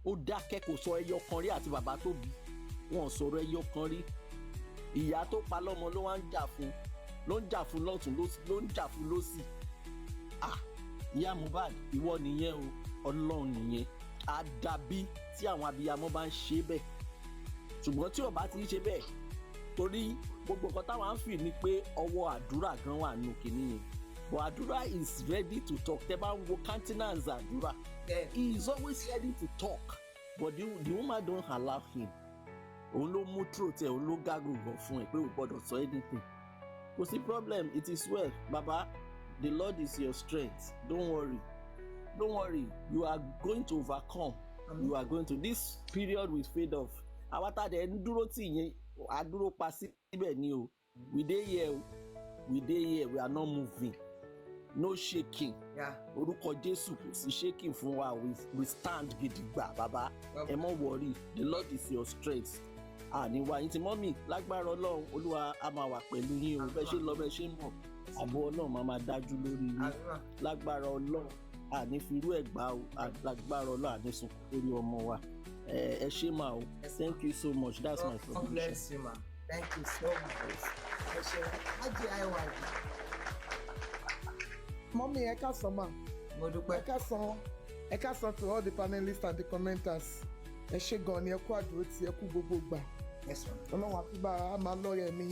ó dákẹ́, kò sọ ẹyọ kan rí, àti bàbá tó bí wọn sọ̀rọ̀ ẹyọ kan rí. Ìyá tó pa lọ́mọ ló wá ń jà fún, lọ́tún ló ń jà fún lósì. Ìyá Mohbad, ìwọ nìyẹn o, Ọlọ́run nìyẹn. Àdàbí tí àwọn abiyamọ bá ń ṣe bẹ́ẹ̀, ṣùgbọ́n tí ó bá ti ń ṣe bẹ́ẹ̀, torí gbogbo nǹkan táwọn ń fi ni pé ọwọ́ àdúrà gan wà nù kìíní yẹn. But àdúrà is ready to talk. Tẹ́ bá ń wo countenance àdúrà, he is always ready to talk, but the woman don't allow him. Òun ló mú throat ẹ̀, òun ló gágùn gan fún ẹ pé ò gbọ́dọ̀ sọ anything. Kò sí problem, it is well. Baba, the Lord is your strength. Don't worry, you are going to overcome. You are going to, this period with fate of àwa tá a dẹ̀ ń dúró tì yín a dúró pa síbẹ̀ ni o we dey here o we dey here we are not moving no shaking orúkọ Jésù kò sí shaking fún wa we stand gidigba bàbá ẹ mọ́ worry the Lord is your strength àníwá yín ti mọ́mì lágbára Ọlọ́run Olúwa a máa wà pẹ̀lú yín o bẹ́ẹ̀ ṣe lọ bẹ́ẹ̀ ṣe ń bọ̀ àbọ̀ Ọlọ́run máa dájú lórí yín lágbára Ọlọ́run àní firú ẹ̀ gbà o lágbára Ọlọ́run àní sunkún lórí ọmọ wa ẹ ṣé mà o thank you so much that's my God bless you ma thank you so much ẹ ṣé ajé àìwá yìí. Mommy, ẹ káàsán ma. Mo dúpẹ́. Ẹ káàsán to all the panelists and the commenters. Ẹ ṣé gan ni ẹ kú àdúró tí ẹ kú gbogbo gbà. Ọlọ́run àfibà á máa lọ́rẹ̀ mi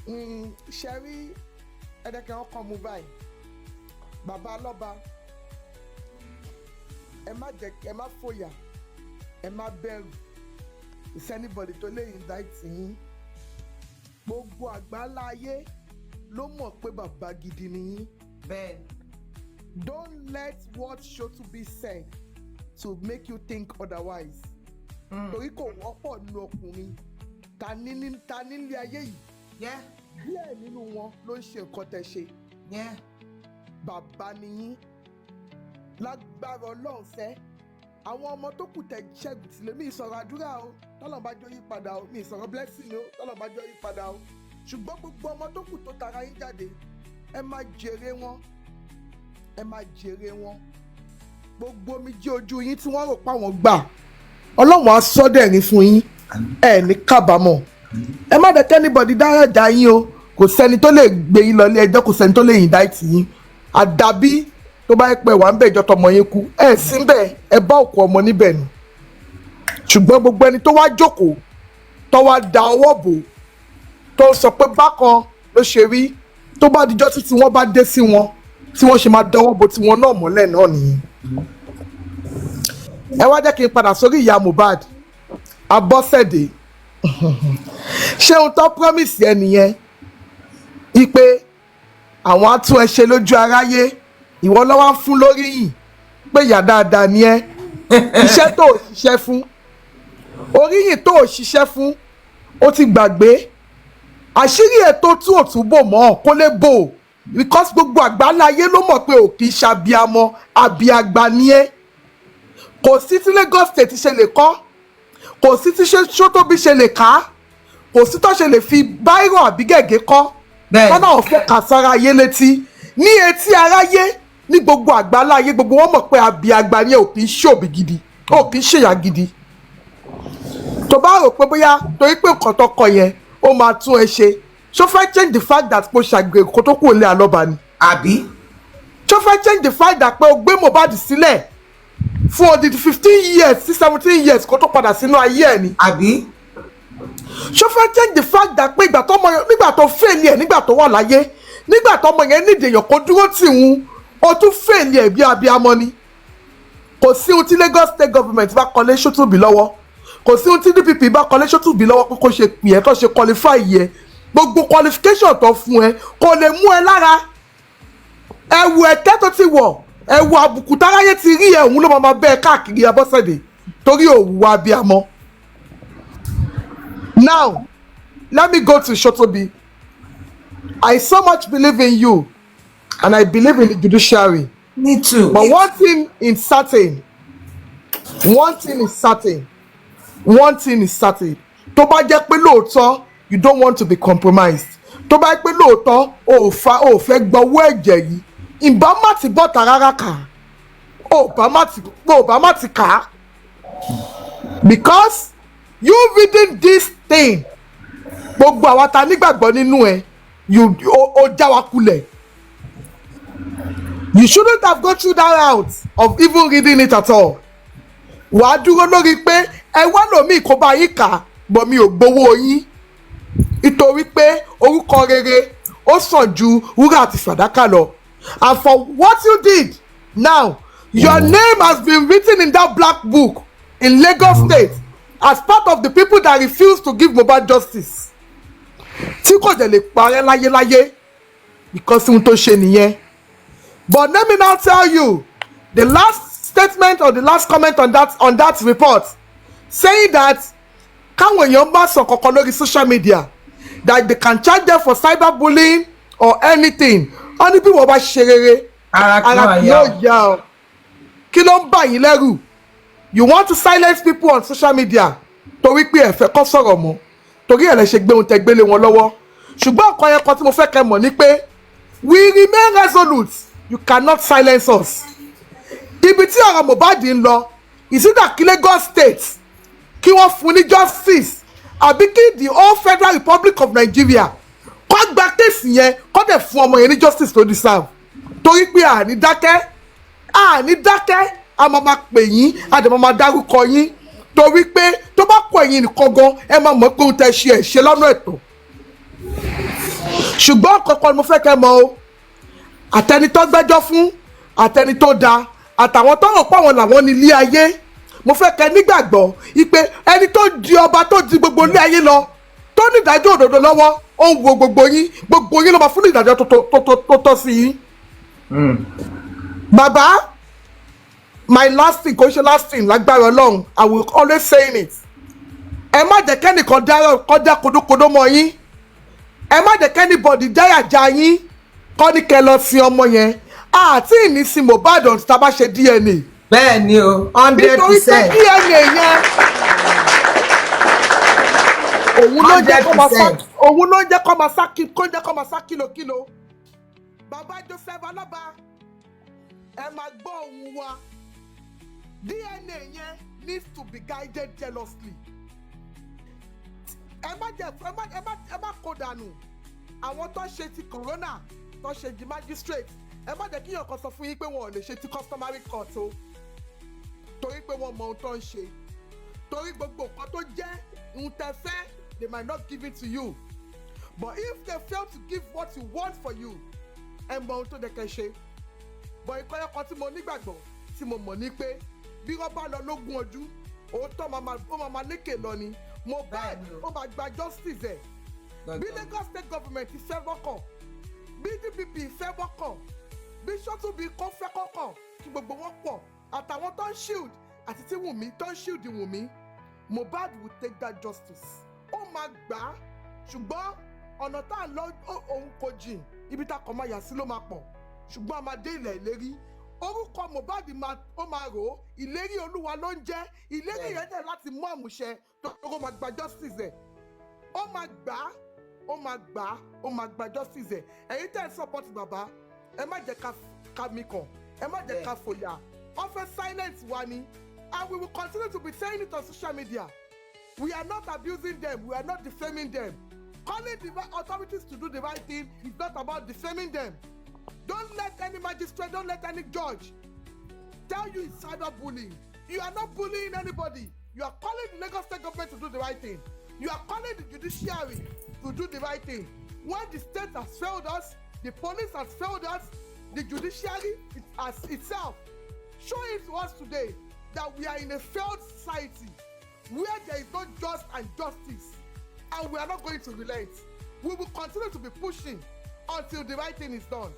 yín. Ṣé rí ẹ̀dẹ̀kẹ̀ ọkàn mú báyìí? Bàbá lọ́ba, ẹ má fòyà, ẹ má bẹ̀rù. Is anybody tó lè indict yín? Gbogbo àgbáńlá ayé ló mọ̀ pé bàbá gidi ni yín. Ben, don't let what Sotobi said to make you think otherwise. Torí kò wọ́pọ̀ nínú ọkùnrin ta nílé ayé yìí. Díẹ̀ nínú wọn ló ń ṣe nǹkan tẹ́ ṣe. Bàbá ni yín. Lágbára Ọlọ́run fẹ́. Àwọn ọmọ tó kù tẹ̀ ṣẹ́gun sílẹ̀ mi ìsọ̀rọ̀ àdúrà o. Tọ́lọ́run yí padà o. Mi ìsọ̀rọ̀ blessing o. Tọ́lọ́run yí padà o. Ṣùgbọ́n gbogbo ọmọ tó kù tó tara yín jáde. Ẹ máa jèrè wọn gbogbo omijé ojú yín tí wọ́n rò pa wọ́n gbà Ọlọ́run á sọ́dẹ̀rín fún yín ẹ ní kábàámọ̀ ẹ má dẹ̀ kẹ́nìbọ̀dì dáradà yín o kò sẹ́ni tó lè gbé yín lọ ilé ẹjọ́ kò sẹ́ni tó lè indict yín àdàbí tó bá yẹ pé wà ń bẹ̀ ìjọ tọmọ yín kú ẹ sí ń bẹ̀ ẹ bá òkú ọmọ níbẹ̀ nù ṣùgbọ́n gbogbo ẹni tó wá jókòó tó wá da ọwọ́ bò tó sọ pé bákan ló ṣe rí tó bá dijọ́ tí wọ́n bá dé sí wọn tí wọ́n ṣe máa dánwọ́ bo tiwọn náà mọ́lẹ̀ náà nìyí. ẹ wá jẹ́ kí n padà sórí ìyá Mohbad Abọ́sẹ̀dé ṣé ohun tó promise ẹ nìyẹn wípé àwọn á tún ẹ ṣe lójú aráyé ìwọ lọ́wọ́ ń fún lórí yìí pé ìyá dáadáa ni ẹ iṣẹ́ tó ò ṣiṣẹ́ fún oríyìn tó ò ṣiṣẹ́ fún ó ti gbàgbé àṣírí ètò tí ò tún bò mọ́ kó lè bò because gbogbo àgbáńlá ayé ló mọ̀ pé ò kì í ṣàbíamọ àbíàgbà ni ẹ́ kò sí tí Lagos State ṣe lè kọ́ kò sí tí Sotobi ṣe lè ká kò sí tó ṣe lè fi báírò àbí gègé kọ́ kọ́nà ọ̀fẹ́ kà sára ayé létí ní etí aráyé ní gbogbo àgbáńlá ayé gbogbo wọn mọ̀ pé àbíàgbà ni ẹ́ ò kì í ṣòbí gidi ò kì í ṣèyà gidi tó bá rò pé bóyá torí pé nǹkan tó kọ yẹn ó máa tún ẹ ṣe ṣó fẹ́ change the fact that mo ṣàgbèrè kó tó kù lé àlọ́ba ni. àbí. ṣó fẹ́ change the fact that pé o gbé Mohbad sílẹ̀ fún odidi 15 years sí 17 years kó tó padà sínú ayé ẹ̀ ni. àbí. ṣó fẹ́ change the fact that pé nígbà tó fail ẹ̀ nígbà tó wà láyé nígbà tó ọmọ yẹn nídìí èèyàn kó dúró tì ń o tún fail ẹ̀ bí abiyamọ ni. kò sí ohun tí Lagos State Government bá kọ́lé Sotobi lọ́wọ́ kò sí ohun tí DPP bá kọ́lé Sotobi lọ́wọ́ pé kó ṣe pè ẹ́ tó ṣe qualify yẹ gbogbo qualification tó fún ẹ kò lè mú ẹ lára ẹ̀wù ẹ̀kẹ́ tó ti wọ̀ ẹ̀wù àbùkù táráyé ti rí ẹ̀ òun ló máa bẹ́ ẹ káàkiri Abọ́sẹ̀dé torí òwú abiyamọ. Now let me go to Sotobi. I so much believe in you and I believe in the judiciary. Me too. But one thing is certain tó bá jẹ́ pé lóòótọ́ you don't want to be compromised tó bá jẹ́ pé lóòótọ́ o ò fẹ́ gbọ́wọ́ ẹ̀jẹ̀ yìí ìbá má ti bọ́ta rárá kà ó bá má ti kà á because you reading this thing gbogbo àwa ta nígbàgbọ́ nínú ẹ ó já wa kulẹ̀ you shouldn't have gone through that route of even reading it at all wàá dúró lórí pé ẹ wá lòmíì kó bá yín kà bọ̀ mi ò gbowó yín nítorí pé orúkọ rere ó sàn ju wúrà àti fàdákà lọ and for what you did now your name has been written in that black book in Lagos State as part of the people that refuse to give Mohbad justice tí kò dẹ̀ lè parẹ́ láyéláyé because ohun tó ṣe nìyẹn but let me now tell you the last statement or the last comment on that report saying that káwọn èèyàn bá sọ kankan lórí social media that they can charge them for cyberbullying or anything wọ́n ní bí wọ́n bá ṣe rere ara kì yóò yá ọ kí ló ń bà yín lẹ́rù you want to silence people on social media torí pé ẹ fẹ́ kó sọ̀rọ̀ mọ́ torí ẹ̀ lẹ ṣe gbé ohun tẹ gbélé wọn lọ́wọ́ ṣùgbọ́n ọ̀kan yẹn kan tí mo fẹ́ kẹ́ mọ̀ ni pé we remain resolute you cannot silence us ibi tí ọ̀rọ̀ Mohbad ń lọ ìsídà kí Lagos State kí wọ́n fún ní justice àbí kí the whole Federal Republic of Nigeria kó gba kéèsì yẹn kó dẹ̀ fún ọmọ yẹn ní justice tó deserve torí pé àní dákẹ́ a máa pè yín a dẹ̀ máa dárúkọ yín torí pé tó bá kọ ẹ̀yin nìkan gan ẹ máa mọ̀ pé ohun tẹ́ ṣe ẹ̀ ṣe lọ́nà ẹ̀tọ́ ṣùgbọ́n kankan ni mo fẹ́ kẹ́ mọ̀ o àtẹni tó gbẹ́jọ́ fún àtẹni tó da àtàwọn tó rò pé àwọn làwọn ní ilé ayé mo fẹ́ kẹ́ nígbàgbọ́ ipe ẹni tó di ọba tó di gbogbo ilé ayé lọ tó ní ìdájọ́ òdodo lọ́wọ́ ó ń wo gbogbo yín ló máa fún ìdájọ́ tó tọ́ sí yín. Bàbá my last thing kò ṣe last thing lágbára Ọlọ́run I will always saying it ẹ má jẹ́ kẹ́nìkan kọjá kodokodo mọ́ yín ẹ má jẹ́ kẹ́nìbọ̀dì jáyàjá yín kọ́ ní kẹ́ lọ sin ọmọ yẹn àti ìnísìn Mohbad ọ̀hún tá a bá ṣe DNA. bẹ́ẹ̀ ni o 100%. nítorí pé DNA yẹn òun ló jẹ́ kó máa sá kìlòkìlò. Bàbá Joseph Alaba ẹ máa gbọ́ ohùn wa DNA yẹn needs to be guided jealously. ẹ má kó dànù àwọn tó ṣe ti corona tó ṣe di magistrate ẹ má jẹ́ kí èèyàn kan sọ fún yín pé wọn ò lè ṣe ti customary court o torí pé wọ́n mọ ohun tó ń ṣe torí gbogbo nǹkan tó jẹ́ ohun tẹ́ fẹ́ they might not give it to you but if they fail to give what you want for you ẹ mọ ohun tó dẹ̀ kẹ́ ṣe but ìkọ́yọ̀ kan tí mo nígbàgbọ́ tí mo mọ̀ ní pé bí wọ́n bá lọ lógún ojú òótọ́ ó máa lékè lọ ni Mohbad ó máa gba justice ẹ̀ bí Lagos State government fẹ́ wọ́kàn bí DPP fẹ́ wọ́kàn bí Sotobi kò fẹ́ kọ́kàn kí gbogbo wọn pọ̀ àtàwọn tó ń shield àti tí Wùnmí tó ń shield Wùnmí Mohbad will take that justice ó máa gbà á ṣùgbọ́n ọ̀nà tá à ń lọ òun kò jìn ibi tá a kàn máa yà sí ló máa pọ̀ ṣùgbọ́n a máa dé ilẹ̀ ìlérí orúkọ Mohbad ó máa rò ó ìlérí Olúwa ló ń jẹ́ ìlérí yẹn dẹ̀ láti mú àmúṣẹ tó máa gba justice ẹ̀ ó máa gba justice ẹ̀ ẹ̀yin tẹ́ ẹ support bàbá ẹ má jẹ́ ká mi kàn ẹ má jẹ́ ká fòyà wọ́n fẹ́ silence wa ni and we will continue to be saying it on social media we are not abusing them we are not defaming them calling the authorities to do the right thing is not about defaming them. Don't let any magistrate, don't let any judge tell you it's cyberbullying. You are not bullying anybody. You are calling the Lagos State government to do the right thing. You are calling the judiciary to do the right thing. When the state has failed us, the police has failed us, the judiciary has itself show it to us today that we are in a failed society where there is no just and justice, and we are not going to relent. We will continue to be pushing until the right thing is done.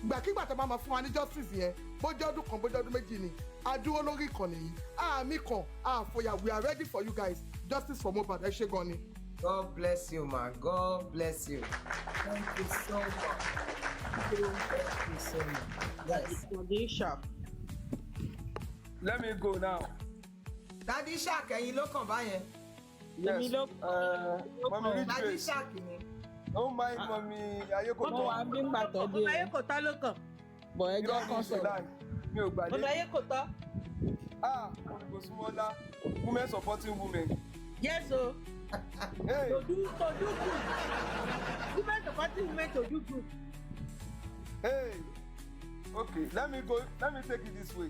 Gbàkígbà tó máa fún wa ní justice yẹn bójú ọdún kan bójú ọdún méjì ni adúró lórí ìkànnì yìí àmì kan àfòyà we are ready for you guys justice for Mohbad ẹ ṣé gan ni. God bless you ma, God bless you. Thank you so much. Thank you so much. Yes. Daddy Shark. Let me go now. Daddy Shark ẹ̀yin ló kàn báyẹn. Yes. Mommy Daddy Reaffirmation. Shark ni. Don't mind mommy Ayékòtá. Ọmọ wa bí ń gbà tọ́ dé. Ọmọ Ayékòtá ló kàn. Bọ̀ ẹ jẹ́ kan sọ̀rọ̀. Mi ò gbàdé. Ọmọ Ayékòtá. Olùkọ́sùmọ́lá women supporting women. Yes o. Hey. To do good. Women supporting women to do good. Hey. Okay, let me take it this way.